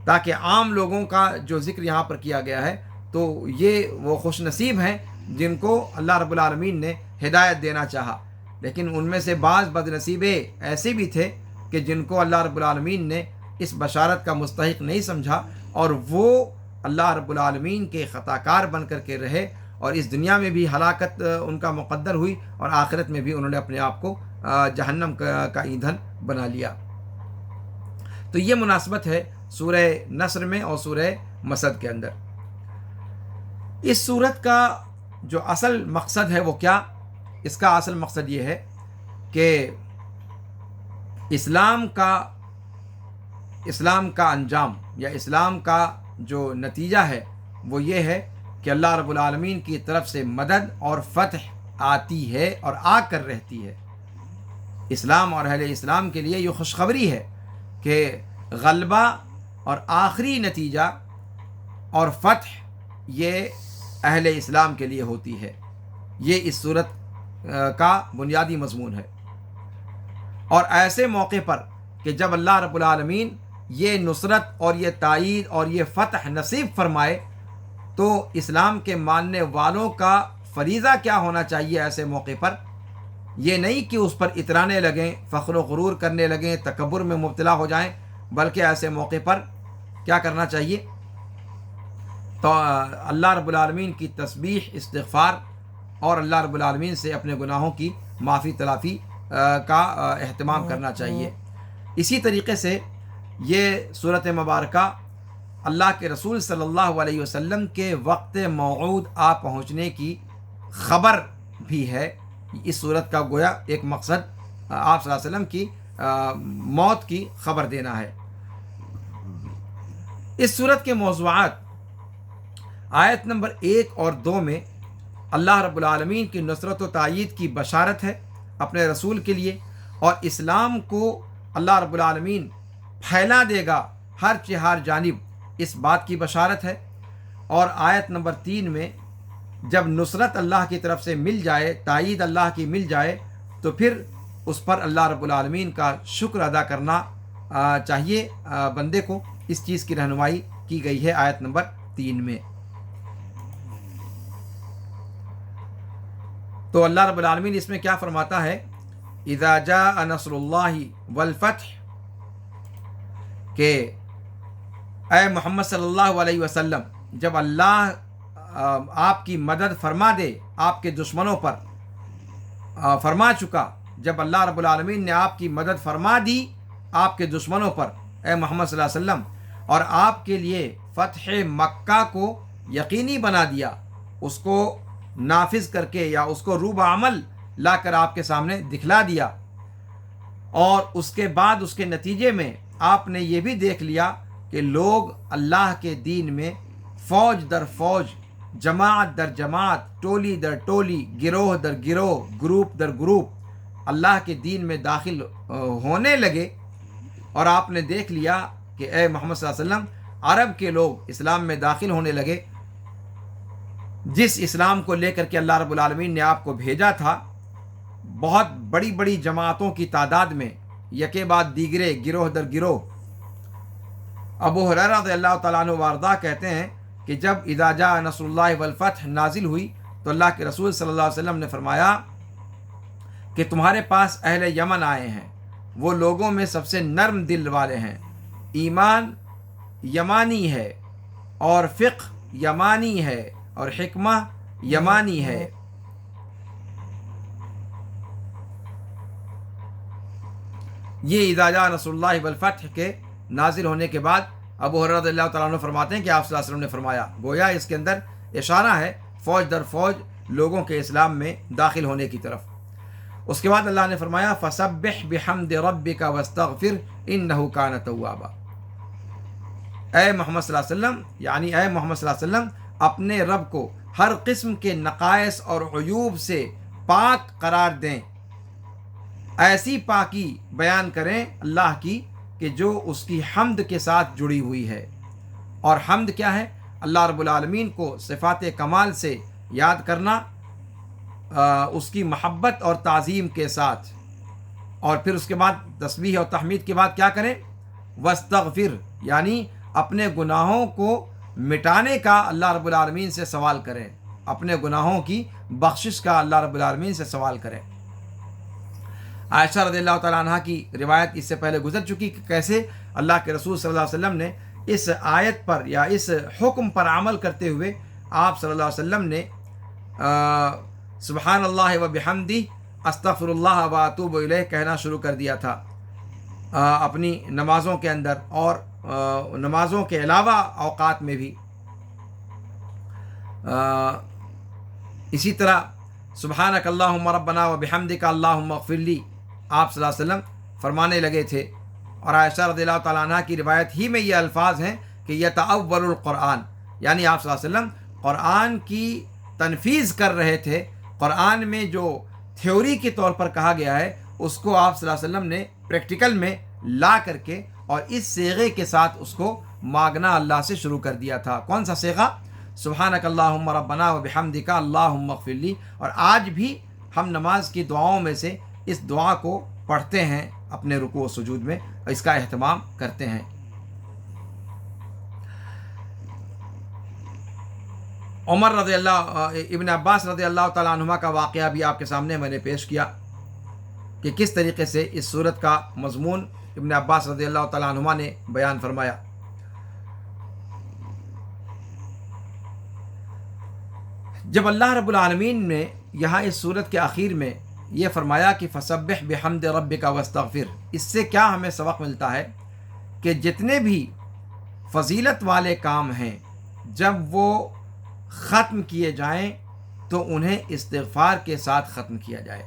تاکہ عام لوگوں کا جو ذکر یہاں پر کیا گیا ہے تو یہ وہ خوش نصیب ہیں جن کو اللہ رب العالمین نے ہدایت دینا چاہا، لیکن ان میں سے بعض بد نصیبے ایسے بھی تھے کہ جن کو اللہ رب العالمین نے اس بشارت کا مستحق نہیں سمجھا اور وہ اللہ رب العالمین کے خطا کار بن کر کے رہے، اور اس دنیا میں بھی ہلاکت ان کا مقدر ہوئی، اور آخرت میں بھی انہوں نے اپنے آپ کو جہنم کا ایندھن بنا لیا۔ تو یہ مناسبت ہے سورہ نصر میں اور سورہ مسد کے اندر۔ اس صورت کا جو اصل مقصد ہے وہ کیا؟ اس کا اصل مقصد یہ ہے کہ اسلام کا انجام یا اسلام کا جو نتیجہ ہے وہ یہ ہے کہ اللہ رب العالمین کی طرف سے مدد اور فتح آتی ہے اور آ کر رہتی ہے۔ اسلام اور اہل اسلام کے لیے یہ خوشخبری ہے کہ غلبہ اور آخری نتیجہ اور فتح یہ اہل اسلام کے لیے ہوتی ہے۔ یہ اس صورت کا بنیادی مضمون ہے۔ اور ایسے موقع پر کہ جب اللہ رب العالمین یہ نصرت اور یہ تائید اور یہ فتح نصیب فرمائے، تو اسلام کے ماننے والوں کا فریضہ کیا ہونا چاہیے ایسے موقع پر؟ یہ نہیں کہ اس پر اترانے لگیں، فخر و غرور کرنے لگیں، تکبر میں مبتلا ہو جائیں، بلکہ ایسے موقع پر کیا کرنا چاہیے؟ تو اللہ رب العالمین کی تسبیح، استغفار اور اللہ رب العالمین سے اپنے گناہوں کی معافی تلافی کا اہتمام کرنا چاہیے۔ اسی طریقے سے یہ صورت مبارکہ اللہ کے رسول صلی اللہ علیہ وسلم کے وقت موعود آ پہنچنے کی خبر بھی ہے۔ اس صورت کا گویا ایک مقصد آپ صلی اللہ علیہ وسلم کی موت کی خبر دینا ہے۔ اس صورت کے موضوعات آیت نمبر 1 اور 2 میں اللہ رب العالمین کی نصرت و تائید کی بشارت ہے اپنے رسول کے لیے، اور اسلام کو اللہ رب العالمین پھیلا دے گا ہر چہار جانب، اس بات کی بشارت ہے۔ اور آیت نمبر 3 میں جب نصرت اللہ کی طرف سے مل جائے، تائید اللہ کی مل جائے، تو پھر اس پر اللہ رب العالمین کا شکر ادا کرنا چاہیے بندے کو۔ اس چیز کی رہنمائی کی گئی ہے آیت نمبر 3 میں۔ تو اللہ رب العالمین اس میں کیا فرماتا ہے؟ اذا جاء نصر اللہ والفتح، کہ اے محمد صلی اللہ علیہ وسلم، جب اللہ آپ کی مدد فرما دے، آپ کے دشمنوں پر فرما چکا، جب اللہ رب العالمین نے آپ کی مدد فرما دی آپ کے دشمنوں پر اے محمد صلی اللہ علیہ وسلم، اور آپ کے لیے فتح مکہ کو یقینی بنا دیا، اس کو نافذ کر کے یا اس کو روب عمل لا کر آپ کے سامنے دکھلا دیا، اور اس کے بعد اس کے نتیجے میں آپ نے یہ بھی دیکھ لیا کہ لوگ اللہ کے دین میں فوج در فوج، جماعت در جماعت، ٹولی در ٹولی، گروہ در گروہ، گروپ در گروپ اللہ کے دین میں داخل ہونے لگے، اور آپ نے دیکھ لیا کہ اے محمد صلی اللہ علیہ وسلم عرب کے لوگ اسلام میں داخل ہونے لگے، جس اسلام کو لے کر کے اللہ رب العالمین نے آپ کو بھیجا تھا، بہت بڑی بڑی جماعتوں کی تعداد میں یکے بعد دیگرے، گروہ در گروہ۔ ابو ہریرہ رضی اللہ تعالیٰ عنہ وارضاہ کہتے ہیں کہ جب اذا جاء نصر اللہ والفتح نازل ہوئی تو اللہ کے رسول صلی اللہ علیہ وسلم نے فرمایا کہ تمہارے پاس اہل یمن آئے ہیں، وہ لوگوں میں سب سے نرم دل والے ہیں، ایمان یمانی ہے اور فقہ یمانی ہے اور حکمہ یمانی ہے۔ یہ اذا جاء نصر اللہ والفتح کے نازل ہونے کے بعد ابو ہریرہ رضی اللہ تعالیٰ عنہ فرماتے ہیں کہ آپ صلی اللہ علیہ وسلم نے فرمایا، گویا اس کے اندر اشارہ ہے فوج در فوج لوگوں کے اسلام میں داخل ہونے کی طرف۔ اس کے بعد اللہ نے فرمایا فسبح بحمد ربک واستغفر انہ کان توابا۔ اے محمد صلی اللہ علیہ وسلم، یعنی اے محمد صلی اللہ علیہ وسلم اپنے رب کو ہر قسم کے نقائص اور عیوب سے پاک قرار دیں، ایسی پاکی بیان کریں اللہ کی کہ جو اس کی حمد کے ساتھ جڑی ہوئی ہے۔ اور حمد کیا ہے؟ اللہ رب العالمین کو صفات کمال سے یاد کرنا، اس کی محبت اور تعظیم کے ساتھ، اور پھر اس کے بعد تسبیح اور تحمید کے بعد کیا کریں؟ واستغفر، یعنی اپنے گناہوں کو مٹانے کا اللہ رب العالمین سے سوال کریں، اپنے گناہوں کی بخشش کا اللہ رب العالمین سے سوال کریں۔ عائشہ رضی اللہ تعالیٰ عنہ کی روایت اس سے پہلے گزر چکی کہ کیسے اللہ کے رسول صلی اللہ علیہ وسلم نے اس آیت پر یا اس حکم پر عمل کرتے ہوئے آپ صلی اللہ علیہ وسلم نے سبحان اللہ و بحمدہ استغفر اللہ و اتوب الیہ کہنا شروع کر دیا تھا اپنی نمازوں کے اندر اور نمازوں کے علاوہ اوقات میں بھی. اسی طرح سبحانک اللہم ربنا و بحمدک اللہم اغفر لی آپ صلی اللہ علیہ وسلم فرمانے لگے تھے. اور عائشہ رضی اللہ تعالیٰ عنہ کی روایت ہی میں یہ الفاظ ہیں کہ یتأول القرآن، یعنی آپ صلی اللہ علیہ وسلم قرآن کی تنفیذ کر رہے تھے. قرآن میں جو تھیوری کے طور پر کہا گیا ہے اس کو آپ صلی اللہ علیہ وسلم نے پریکٹیکل میں لا کر کے اور اس صیغے کے ساتھ اس کو مانگنا اللہ سے شروع کر دیا تھا. کون سا صیغہ؟ سبحانک اللہم ربنا و بحمدک اللہم اغفر لی. اور آج بھی ہم نماز کی دعاؤں میں سے اس دعا کو پڑھتے ہیں اپنے رکوع و سجود میں، اس کا اہتمام کرتے ہیں. عمر رضی اللہ ابن عباس رضی اللہ تعالیٰ عنہما کا واقعہ بھی آپ کے سامنے میں نے پیش کیا کہ کس طریقے سے اس صورت کا مضمون ابن عباس رضی اللہ تعالیٰ عنہما نے بیان فرمایا. جب اللہ رب العالمین نے یہاں اس صورت کے آخر میں یہ فرمایا کہ فسبح بحمد ربک واستغفر، اس سے کیا ہمیں سبق ملتا ہے کہ جتنے بھی فضیلت والے کام ہیں جب وہ ختم کیے جائیں تو انہیں استغفار کے ساتھ ختم کیا جائے.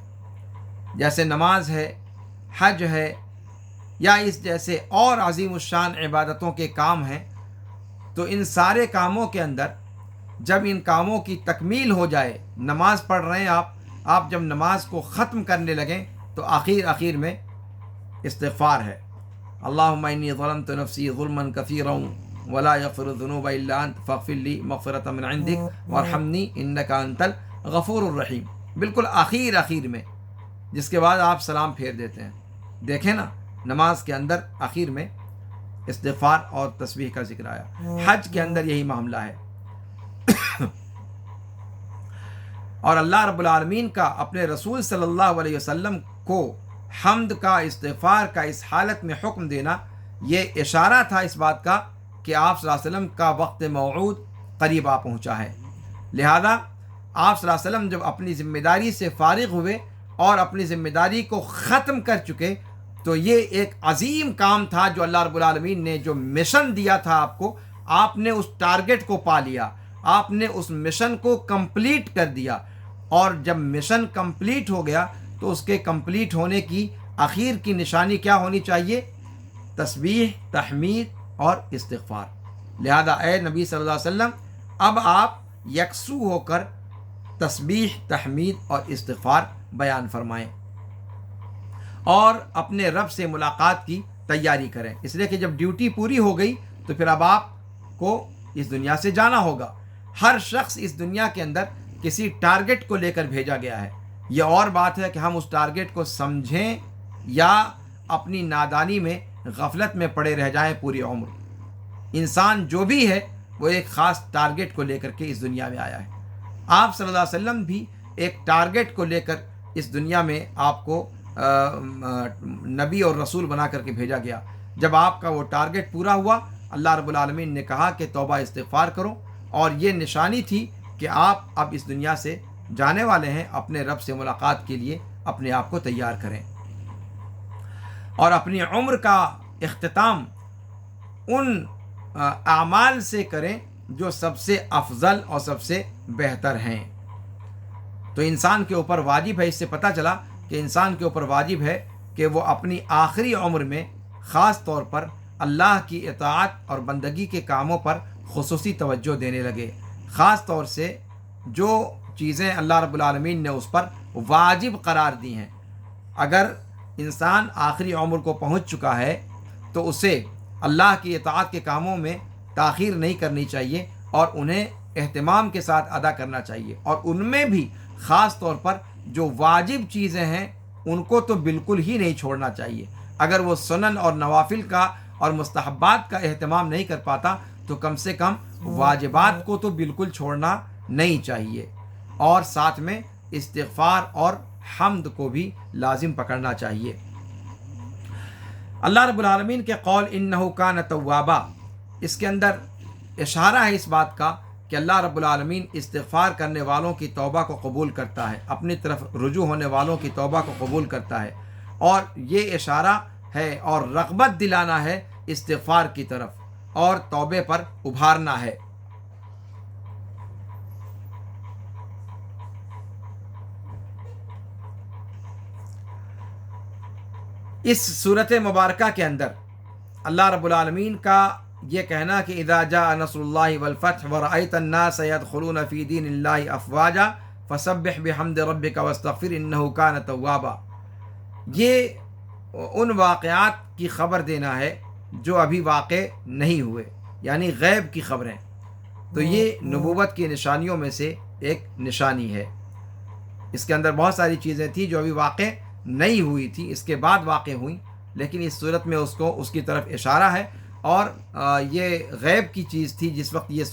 جیسے نماز ہے، حج ہے، یا اس جیسے اور عظیم الشان عبادتوں کے کام ہیں، تو ان سارے کاموں کے اندر جب ان کاموں کی تکمیل ہو جائے، نماز پڑھ رہے ہیں آپ جب نماز کو ختم کرنے لگیں تو آخر میں استغفار ہے. اللہم انی ظلمت نفسی ظلما کثیرا ولا یغفر الذنوب الا انت فاغفر لی مغفرۃ من عندک وارحمنی انک انت الغفور الرحیم. بالکل آخر میں، جس کے بعد آپ سلام پھیر دیتے ہیں. دیکھیں نا، نماز کے اندر آخر میں استغفار اور تسبیح کا ذکر آیا. حج کے اندر یہی معاملہ ہے. اور اللہ رب العالمین کا اپنے رسول صلی اللہ علیہ وسلم کو حمد کا، استغفار کا اس حالت میں حکم دینا، یہ اشارہ تھا اس بات کا کہ آپ صلی اللہ علیہ وسلم کا وقت موعود قریب آ پہنچا ہے. لہذا آپ صلی اللہ علیہ وسلم جب اپنی ذمہ داری سے فارغ ہوئے اور اپنی ذمہ داری کو ختم کر چکے تو یہ ایک عظیم کام تھا جو اللہ رب العالمین نے جو مشن دیا تھا آپ نے اس ٹارگٹ کو پا لیا، آپ نے اس مشن کو کمپلیٹ کر دیا. اور جب مشن کمپلیٹ ہو گیا تو اس کے کمپلیٹ ہونے کی آخر کی نشانی کیا ہونی چاہیے؟ تسبیح، تحمید اور استغفار. لہذا اے نبی صلی اللہ علیہ وسلم، اب آپ یکسو ہو کر تسبیح، تحمید اور استغفار بیان فرمائیں اور اپنے رب سے ملاقات کی تیاری کریں. اس لیے کہ جب ڈیوٹی پوری ہو گئی تو پھر اب آپ کو اس دنیا سے جانا ہوگا. ہر شخص اس دنیا کے اندر کسی ٹارگٹ کو لے کر بھیجا گیا ہے. یہ اور بات ہے کہ ہم اس ٹارگٹ کو سمجھیں یا اپنی نادانی میں، غفلت میں پڑے رہ جائیں پوری عمر. انسان جو بھی ہے وہ ایک خاص ٹارگٹ کو لے کر کے اس دنیا میں آیا ہے. آپ صلی اللہ علیہ وسلم بھی ایک ٹارگٹ کو لے کر اس دنیا میں آپ کو نبی اور رسول بنا کر کے بھیجا گیا. جب آپ کا وہ ٹارگٹ پورا ہوا، اللہ رب العالمین نے کہا کہ توبہ استغفار کرو، اور یہ نشانی تھی کہ آپ اب اس دنیا سے جانے والے ہیں. اپنے رب سے ملاقات کے لیے اپنے آپ کو تیار کریں اور اپنی عمر کا اختتام ان اعمال سے کریں جو سب سے افضل اور سب سے بہتر ہیں. تو انسان کے اوپر واجب ہے، اس سے پتہ چلا کہ انسان کے اوپر واجب ہے کہ وہ اپنی آخری عمر میں خاص طور پر اللہ کی اطاعت اور بندگی کے کاموں پر خصوصی توجہ دینے لگے. خاص طور سے جو چیزیں اللہ رب العالمین نے اس پر واجب قرار دی ہیں. اگر انسان آخری عمر کو پہنچ چکا ہے تو اسے اللہ کی اطاعت کے کاموں میں تاخیر نہیں کرنی چاہیے اور انہیں اہتمام کے ساتھ ادا کرنا چاہیے. اور ان میں بھی خاص طور پر جو واجب چیزیں ہیں ان کو تو بالکل ہی نہیں چھوڑنا چاہیے. اگر وہ سنن اور نوافل کا اور مستحبات کا اہتمام نہیں کر پاتا تو کم سے کم واجبات کو تو بالکل چھوڑنا نہیں چاہیے. اور ساتھ میں استغفار اور حمد کو بھی لازم پکڑنا چاہیے۔ اللہ رب العالمین کے قول انہ کان توابا، اس کے اندر اشارہ ہے اس بات کا کہ اللہ رب العالمین استغفار کرنے والوں کی توبہ کو قبول کرتا ہے، اپنی طرف رجوع ہونے والوں کی توبہ کو قبول کرتا ہے، اور یہ اشارہ ہے اور رغبت دلانا ہے استغفار کی طرف اور توبے پر ابھارنا ہے۔ اس صورت مبارکہ کے اندر اللہ رب العالمین کا یہ کہنا کہ اذا جاء نصر اللہ والفتح ورأیت الناس يدخلون فی دین اللہ افواجا فسبح بحمد ربک واستغفر انہ کان توابا، یہ ان واقعات کی خبر دینا ہے جو ابھی واقع نہیں ہوئے، یعنی غیب کی خبریں، تو یہ نبوت کی نشانیوں میں سے ایک نشانی ہے۔ اس کے اندر بہت ساری چیزیں تھیں جو ابھی واقع نہیں ہوئی تھی، اس کے بعد واقع ہوئیں، لیکن اس صورت میں اس کی طرف اشارہ ہے، اور یہ غیب کی چیز تھی جس وقت اس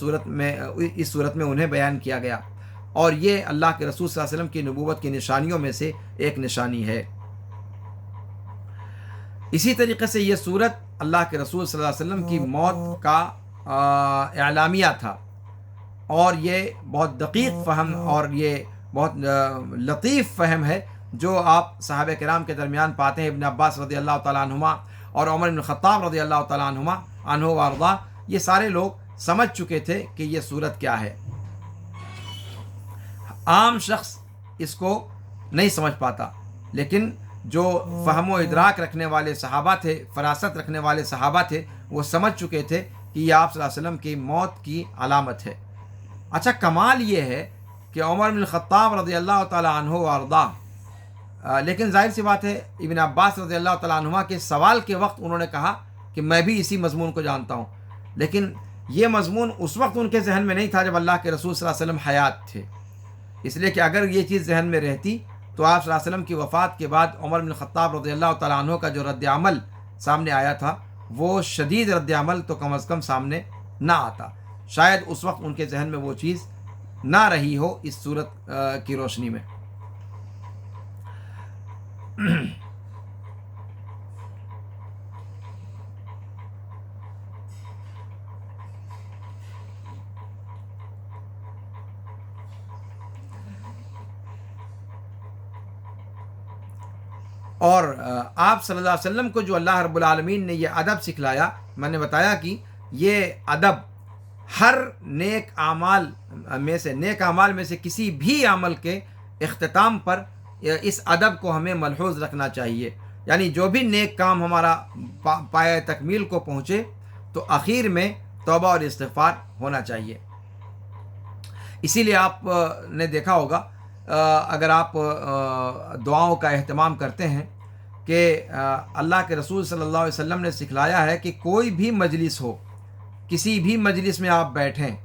صورت میں انہیں بیان کیا گیا، اور یہ اللہ کے رسول صلی اللہ علیہ وسلم کی نبوت کی نشانیوں میں سے ایک نشانی ہے۔ اسی طریقے سے یہ صورت اللہ کے رسول صلی اللہ علیہ وسلم کی موت کا اعلامیہ تھا، اور یہ بہت دقیق فہم اور یہ بہت لطیف فہم ہے جو آپ صحابہ کرام کے درمیان پاتے ہیں۔ ابن عباس رضی اللہ تعالیٰ عنہما اور عمر بن الخطاب رضی اللہ تعالیٰ عنہ وارضا، یہ سارے لوگ سمجھ چکے تھے کہ یہ صورت کیا ہے۔ عام شخص اس کو نہیں سمجھ پاتا، لیکن جو فہم و ادراک رکھنے والے صحابہ تھے، فراست رکھنے والے صحابہ تھے، وہ سمجھ چکے تھے کہ یہ آپ صلی اللہ علیہ وسلم کی موت کی علامت ہے۔ اچھا، کمال یہ ہے کہ عمر بن الخطاب رضی اللہ تعالیٰ عنہ وارضا، لیکن ظاہر سی بات ہے ابن عباس رضی اللہ تعالیٰ عنہما کے سوال کے وقت انہوں نے کہا کہ میں بھی اسی مضمون کو جانتا ہوں، لیکن یہ مضمون اس وقت ان کے ذہن میں نہیں تھا جب اللہ کے رسول صلی اللہ علیہ وسلم حیات تھے، اس لیے کہ اگر یہ چیز ذہن میں رہتی تو آپ صلی اللہ علیہ وسلم کی وفات کے بعد عمر بن الخطاب رضی اللہ تعالیٰ عنہ کا جو رد عمل سامنے آیا تھا وہ شدید رد عمل تو کم از کم سامنے نہ آتا، شاید اس وقت ان کے ذہن میں وہ چیز نہ رہی ہو اس صورت کی روشنی میں۔ اور آپ صلی اللہ علیہ وسلم کو جو اللہ رب العالمین نے یہ ادب سکھلایا، میں نے بتایا کہ یہ ادب ہر نیک اعمال میں سے کسی بھی عمل کے اختتام پر اس ادب کو ہمیں ملحوظ رکھنا چاہیے، یعنی جو بھی نیک کام ہمارا پایہ تکمیل کو پہنچے تو آخر میں توبہ اور استغفار ہونا چاہیے۔ اسی لیے آپ نے دیکھا ہوگا اگر آپ دعاؤں کا اہتمام کرتے ہیں کہ اللہ کے رسول صلی اللہ علیہ وسلم نے سکھلایا ہے کہ کوئی بھی مجلس ہو، کسی بھی مجلس میں آپ بیٹھیں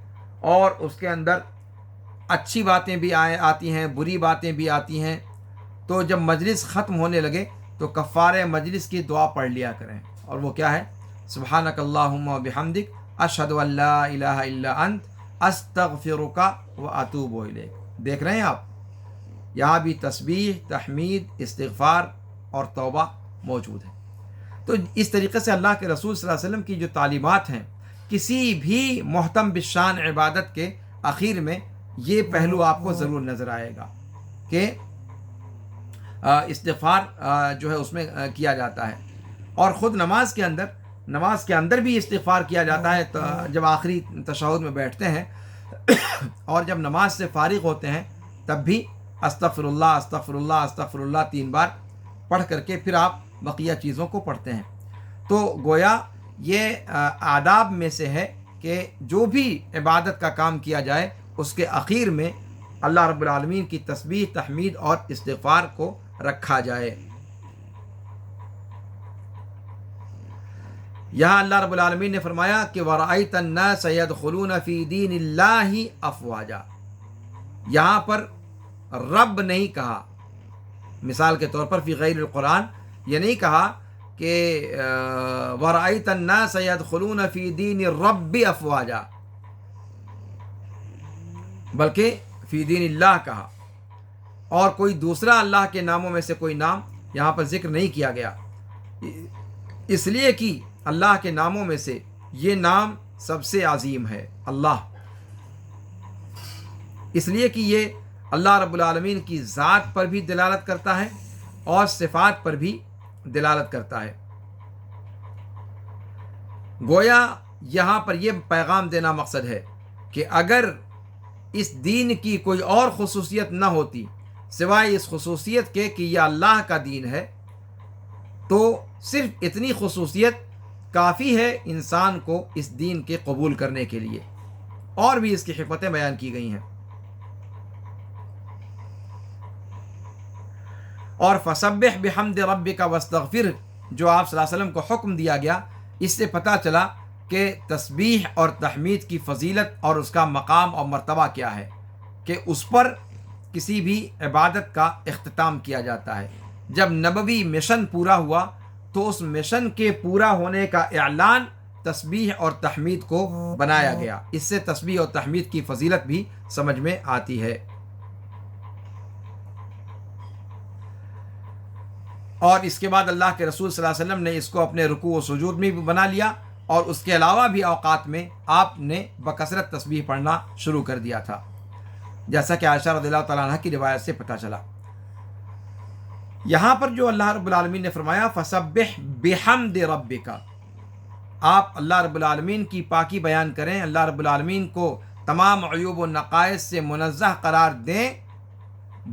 اور اس کے اندر اچھی باتیں بھی آتی ہیں، بری باتیں بھی آتی ہیں، تو جب مجلس ختم ہونے لگے تو کفارہ مجلس کی دعا پڑھ لیا کریں، اور وہ کیا ہے؟ سبحانک اللہم و بحمدک اشہد ان لا الہ الا انت استغفرک و اتوب الیک۔ دیکھ رہے ہیں آپ، یہاں بھی تسبیح، تحمید، استغفار اور توبہ موجود ہے۔ تو اس طریقے سے اللہ کے رسول صلی اللہ علیہ وسلم کی جو تعلیمات ہیں، کسی بھی محتم بالشان عبادت کے آخر میں یہ پہلو آپ کو ضرور نظر آئے گا کہ استغفار جو ہے اس میں کیا جاتا ہے، اور خود نماز کے اندر بھی استغفار کیا جاتا ہے جب آخری تشہد میں بیٹھتے ہیں اور جب نماز سے فارغ ہوتے ہیں تب بھی استغفر اللہ استغفر اللہ استغفر اللہ 3 بار پڑھ کر کے پھر آپ بقیہ چیزوں کو پڑھتے ہیں۔ تو گویا یہ آداب میں سے ہے کہ جو بھی عبادت کا کام کیا جائے اس کے اخیر میں اللہ رب العالمین کی تسبیح، تحمید اور استغفار کو رکھا جائے۔ یہاں اللہ رب العالمین نے فرمایا کہ وَرَأَيْتَ النَّاسَ يَدْخُلُونَ فِي دِينِ اللَّهِ أَفْوَاجًا، یہاں پر رب نہیں کہا، مثال کے طور پر فی غیر القرآن یہ نہیں کہا کہ وَرَأَيْتَ النَّاسَ يَدْخُلُونَ فِي دِينِ الرَّبِّ أَفْوَاجًا، بلکہ فی دین اللہ کہا۔ اور کوئی دوسرا اللہ کے ناموں میں سے کوئی نام یہاں پر ذکر نہیں کیا گیا، اس لیے کہ اللہ کے ناموں میں سے یہ نام سب سے عظیم ہے اللہ، اس لیے کہ یہ اللہ رب العالمین کی ذات پر بھی دلالت کرتا ہے اور صفات پر بھی دلالت کرتا ہے۔ گویا یہاں پر یہ پیغام دینا مقصد ہے کہ اگر اس دین کی کوئی اور خصوصیت نہ ہوتی سوائے اس خصوصیت کے کہ یہ اللہ کا دین ہے، تو صرف اتنی خصوصیت کافی ہے انسان کو اس دین کے قبول کرنے کے لیے، اور بھی اس کی حکمتیں بیان کی گئی ہیں۔ اور فسبح بحمد ربک واستغفر جو آپ صلی اللہ علیہ وسلم کو حکم دیا گیا، اس سے پتہ چلا کہ تسبیح اور تحمید کی فضیلت اور اس کا مقام اور مرتبہ کیا ہے، کہ اس پر کسی بھی عبادت کا اختتام کیا جاتا ہے۔ جب نبوی مشن پورا ہوا تو اس مشن کے پورا ہونے کا اعلان تسبیح اور تحمید کو بنایا گیا، اس سے تسبیح اور تحمید کی فضیلت بھی سمجھ میں آتی ہے۔ اور اس کے بعد اللہ کے رسول صلی اللہ علیہ وسلم نے اس کو اپنے رکوع و سجود میں بھی بنا لیا، اور اس کے علاوہ بھی اوقات میں آپ نے بکثرت تسبیح پڑھنا شروع کر دیا تھا، جیسا کہ عائشہ رضی اللہ تعالیٰ عنہ کی روایت سے پتہ چلا۔ یہاں پر جو اللہ رب العالمین نے فرمایا فسبح بحمد ربک، آپ اللہ رب العالمین کی پاکی بیان کریں، اللہ رب العالمین کو تمام عیوب و نقائص سے منزہ قرار دیں۔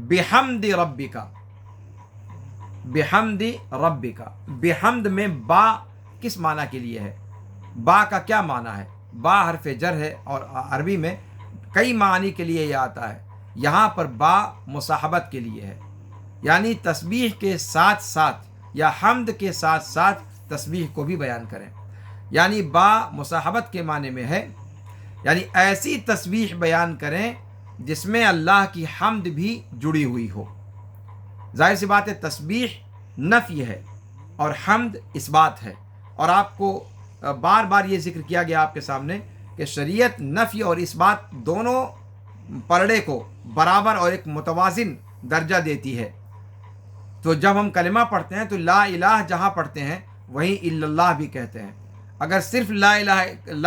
بحمد ربک، بحمد ربک، بحمد میں با کس معنی کے لیے ہے؟ با کا کیا معنی ہے؟ با حرف جر ہے اور عربی میں کئی معنی کے لیے یہ آتا ہے، یہاں پر با مصاحبت کے لیے ہے، یعنی تسبیح کے ساتھ ساتھ یا حمد کے ساتھ ساتھ تسبیح کو بھی بیان کریں، یعنی با مصاحبت کے معنی میں ہے، یعنی ایسی تسبیح بیان کریں جس میں اللہ کی حمد بھی جڑی ہوئی ہو۔ ظاہر سی بات ہے تسبیح نفی ہے اور حمد اس بات ہے، اور آپ کو بار بار یہ ذکر کیا گیا آپ کے سامنے کہ شریعت نفی اور اس بات دونوں پلڑے کو برابر اور ایک متوازن درجہ دیتی ہے۔ تو جب ہم کلمہ پڑھتے ہیں تو لا الہ جہاں پڑھتے ہیں وہیں الا اللہ بھی کہتے ہیں، اگر صرف لا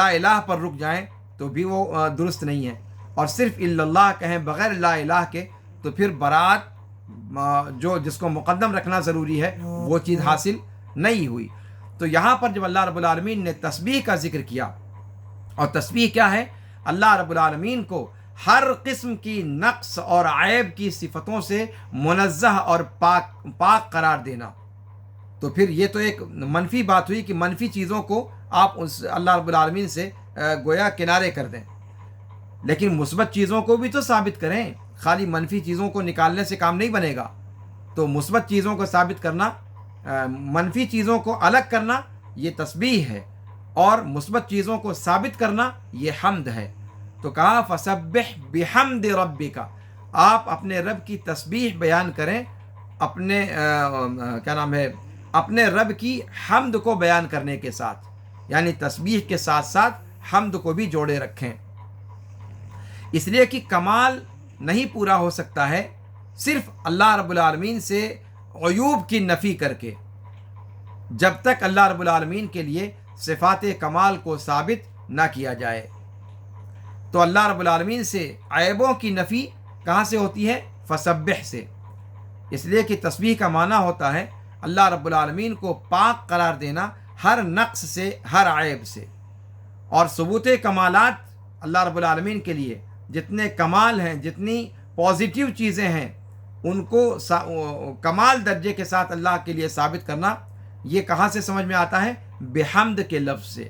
الہ پر رک جائیں تو بھی وہ درست نہیں ہے، اور صرف الا اللہ کہیں بغیر لا الہ کے تو پھر برات جو جس کو مقدم رکھنا ضروری ہے وہ چیز حاصل نہیں ہوئی۔ تو یہاں پر جب اللہ رب العالمین نے تسبیح کا ذکر کیا، اور تسبیح کیا ہے؟ اللہ رب العالمین کو ہر قسم کی نقص اور عیب کی صفتوں سے منزہ اور پاک قرار دینا، تو پھر یہ تو ایک منفی بات ہوئی کہ منفی چیزوں کو آپ اس اللہ رب العالمین سے گویا کنارے کر دیں، لیکن مثبت چیزوں کو بھی تو ثابت کریں، خالی منفی چیزوں کو نکالنے سے کام نہیں بنے گا۔ تو مثبت چیزوں کو ثابت کرنا، منفی چیزوں کو الگ کرنا یہ تسبیح ہے، اور مثبت چیزوں کو ثابت کرنا یہ حمد ہے۔ تو کہا فسبح بحمد ربک، آپ اپنے رب کی تسبیح بیان کریں، اپنے اپنے رب کی حمد کو بیان کرنے کے ساتھ، یعنی تسبیح کے ساتھ ساتھ حمد کو بھی جوڑے رکھیں، اس لیے کہ کمال نہیں پورا ہو سکتا ہے صرف اللہ رب العالمین سے عیوب کی نفی کر کے، جب تک اللہ رب العالمین کے لیے صفات کمال کو ثابت نہ کیا جائے۔ تو اللہ رب العالمین سے عیبوں کی نفی کہاں سے ہوتی ہے؟ فسبح سے، اس لیے کہ تسبیح کا معنی ہوتا ہے اللہ رب العالمین کو پاک قرار دینا ہر نقص سے، ہر عیب سے، اور ثبوت کمالات اللہ رب العالمین کے لیے جتنے کمال ہیں، جتنی پازیٹیو چیزیں ہیں، ان کو کمال درجے کے ساتھ اللہ کے لیے ثابت کرنا، یہ کہاں سے سمجھ میں آتا ہے؟ بحمد کے لفظ سے،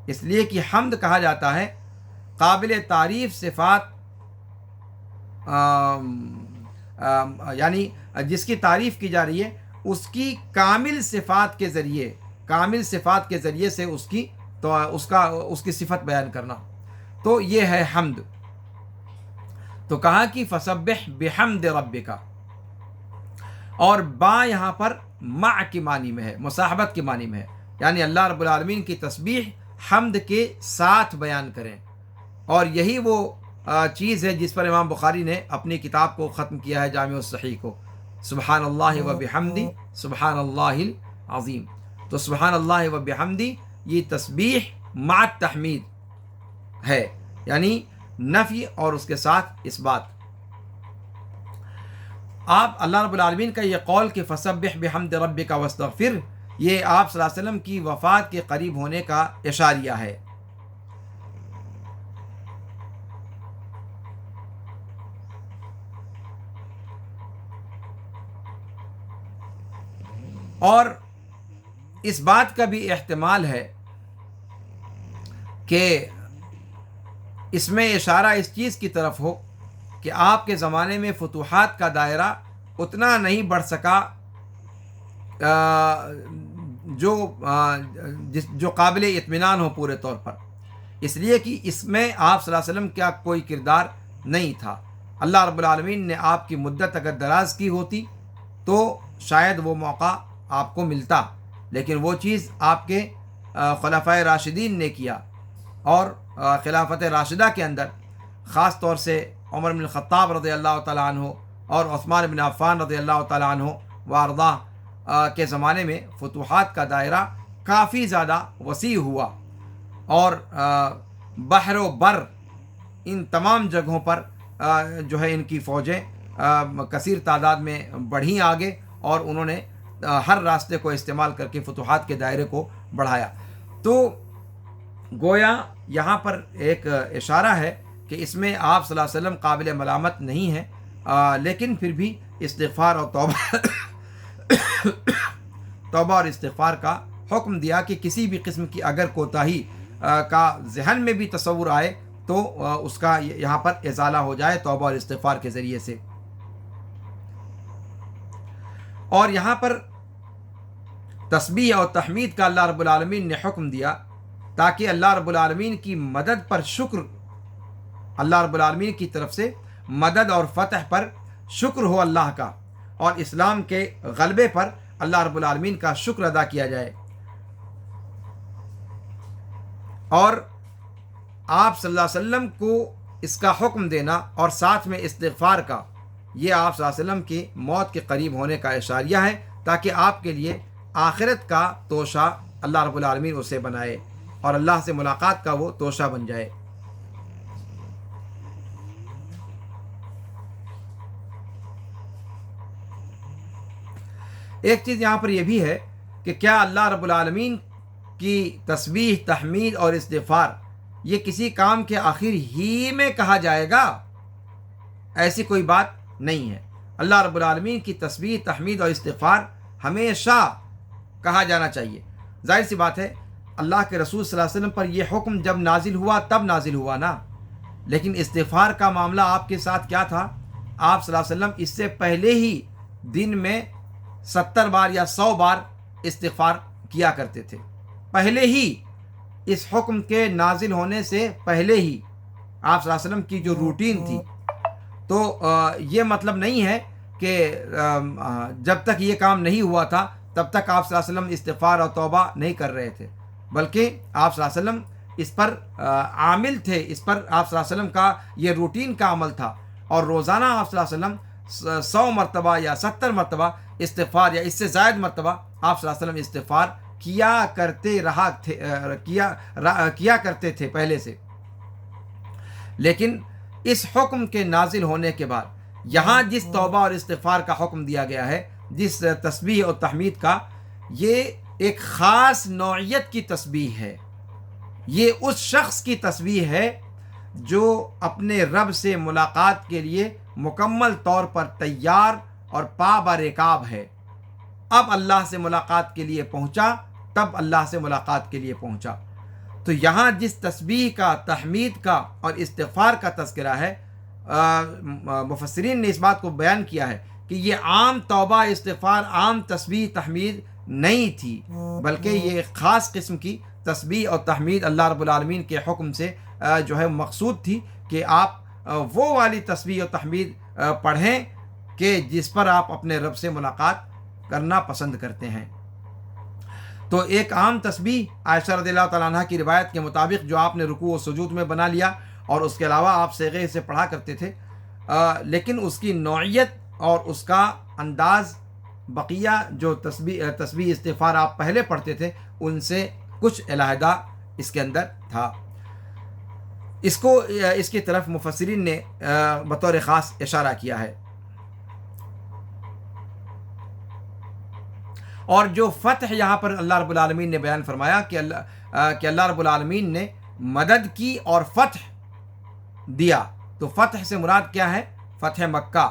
اس لیے کہ حمد کہا جاتا ہے قابل تعریف صفات، یعنی جس کی تعریف کی جا رہی ہے اس کی کامل صفات کے ذریعے سے اس کی صفت بیان کرنا، تو یہ ہے حمد۔ تو کہا کہ فسبح بحمد ربک، اور با یہاں پر مع کی معنی میں ہے، مصاحبت کی معنی میں ہے، یعنی اللہ رب العالمین کی تسبیح حمد کے ساتھ بیان کریں، اور یہی وہ چیز ہے جس پر امام بخاری نے اپنی کتاب کو ختم کیا ہے، جامع الصحیح کو، سبحان اللہ و بحمدی سبحان اللہ العظیم۔ تو سبحان اللہ و بحمدی یہ تسبیح مع تحمید ہے، یعنی نفی اور اس کے ساتھ اس بات۔ آپ اللہ رب العالمین کا یہ قول کہ فسبح بحمد ربک واستغفر، یہ آپ صلی اللہ علیہ وسلم کی وفات کے قریب ہونے کا اشاریہ ہے۔ اور اس بات کا بھی احتمال ہے کہ اس میں اشارہ اس چیز کی طرف ہو کہ آپ کے زمانے میں فتوحات کا دائرہ اتنا نہیں بڑھ سکا جو قابل اطمینان ہو پورے طور پر، اس لیے کہ اس میں آپ صلی اللہ علیہ وسلم کا کوئی کردار نہیں تھا۔ اللہ رب العالمین نے آپ کی مدت اگر دراز کی ہوتی تو شاید وہ موقع آپ کو ملتا، لیکن وہ چیز آپ کے خلفائے راشدین نے کیا، اور خلافت راشدہ کے اندر خاص طور سے عمر بن الخطاب رضی اللہ تعالیٰ عنہ اور عثمان بن عفان رضی اللہ تعالیٰ عنہ وارضاہ کے زمانے میں فتوحات کا دائرہ کافی زیادہ وسیع ہوا، اور بحر و بر ان تمام جگہوں پر جو ہے ان کی فوجیں کثیر تعداد میں بڑھیں آگے، اور انہوں نے ہر راستے کو استعمال کر کے فتوحات کے دائرے کو بڑھایا۔ تو گویا یہاں پر ایک اشارہ ہے کہ اس میں آپ صلی اللہ علیہ وسلم قابل ملامت نہیں ہیں، لیکن پھر بھی استغفار اور توبہ اور استغفار کا حکم دیا کہ کسی بھی قسم کی اگر کوتاہی کا ذہن میں بھی تصور آئے تو اس کا یہاں پر ازالہ ہو جائے توبہ اور استغفار کے ذریعے سے۔ اور یہاں پر تسبیح اور تحمید کا اللہ رب العالمین نے حکم دیا تاکہ اللہ رب العالمین کی مدد پر شکر، اللہ رب العالمین کی طرف سے مدد اور فتح پر شکر ہو اللہ کا، اور اسلام کے غلبے پر اللہ رب العالمین کا شکر ادا کیا جائے۔ اور آپ صلی اللہ علیہ وسلم کو اس کا حکم دینا اور ساتھ میں استغفار کا، یہ آپ صلی اللہ علیہ وسلم کی موت کے قریب ہونے کا اشاریہ ہے، تاکہ آپ کے لیے آخرت کا توشہ اللہ رب العالمین اسے بنائے اور اللہ سے ملاقات کا وہ توشہ بن جائے۔ ایک چیز یہاں پر یہ بھی ہے کہ کیا اللہ رب العالمین کی تسبیح، تحمید اور استغفار یہ کسی کام کے آخر ہی میں کہا جائے گا؟ ایسی کوئی بات نہیں ہے۔ اللہ رب العالمین کی تسبیح، تحمید اور استغفار ہمیشہ کہا جانا چاہیے۔ ظاہر سی بات ہے اللہ کے رسول صلی اللہ علیہ وسلم پر یہ حکم جب نازل ہوا تب نازل ہوا نا، لیکن استغفار کا معاملہ آپ کے ساتھ کیا تھا؟ آپ صلی اللہ علیہ وسلم اس سے پہلے ہی دن میں 70 بار یا 100 بار استغفار کیا کرتے تھے، پہلے ہی اس حکم کے نازل ہونے سے پہلے ہی آپ صلی اللہ علیہ وسلم کی جو روٹین تھی۔ تو یہ مطلب نہیں ہے کہ جب تک یہ کام نہیں ہوا تھا تب تک آپ صلی اللہ علیہ وسلم استغفار اور توبہ نہیں کر رہے تھے، بلکہ آپ صلی اللہ علیہ وسلم اس پر عامل تھے، اس پر آپ صلی اللہ علیہ وسلم کا یہ روٹین کا عمل تھا، اور روزانہ آپ صلی اللہ علیہ وسلم 100 مرتبہ یا 70 مرتبہ استغفار یا اس سے زائد مرتبہ آپ صلی اللہ علیہ وسلم استغفار کیا کرتے تھے پہلے سے۔ لیکن اس حکم کے نازل ہونے کے بعد یہاں جس توبہ اور استغفار کا حکم دیا گیا ہے، جس تسبیح اور تحمید کا، یہ ایک خاص نوعیت کی تسبیح ہے۔ یہ اس شخص کی تسبیح ہے جو اپنے رب سے ملاقات کے لیے مکمل طور پر تیار اور پابرکاب ہے۔ اب اللہ سے ملاقات کے لیے پہنچا، تب اللہ سے ملاقات کے لیے پہنچا۔ تو یہاں جس تسبیح کا، تحمید کا اور استغفار کا تذکرہ ہے، مفسرین نے اس بات کو بیان کیا ہے کہ یہ عام توبہ، استغفار، عام تسبیح، تحمید نہیں تھی، بلکہ یہ ایک خاص قسم کی تسبیح اور تحمید اللہ رب العالمین کے حکم سے جو ہے مقصود تھی کہ آپ وہ والی تسبیح اور تحمید پڑھیں کہ جس پر آپ اپنے رب سے ملاقات کرنا پسند کرتے ہیں۔ تو ایک عام تسبیح عائشہ رضی اللہ تعالیٰ عنہ کی روایت کے مطابق جو آپ نے رکوع و سجود میں بنا لیا، اور اس کے علاوہ آپ صیغے سے پڑھا کرتے تھے، لیکن اس کی نوعیت اور اس کا انداز بقیہ جو تسبیح استغفار آپ پہلے پڑھتے تھے ان سے کچھ علیحدہ اس کے اندر تھا۔ اس کی طرف مفسرین نے بطور خاص اشارہ کیا ہے۔ اور جو فتح یہاں پر اللہ رب العالمین نے بیان فرمایا کہ اللہ رب العالمین نے مدد کی اور فتح دیا، تو فتح سے مراد کیا ہے؟ فتح مکہ،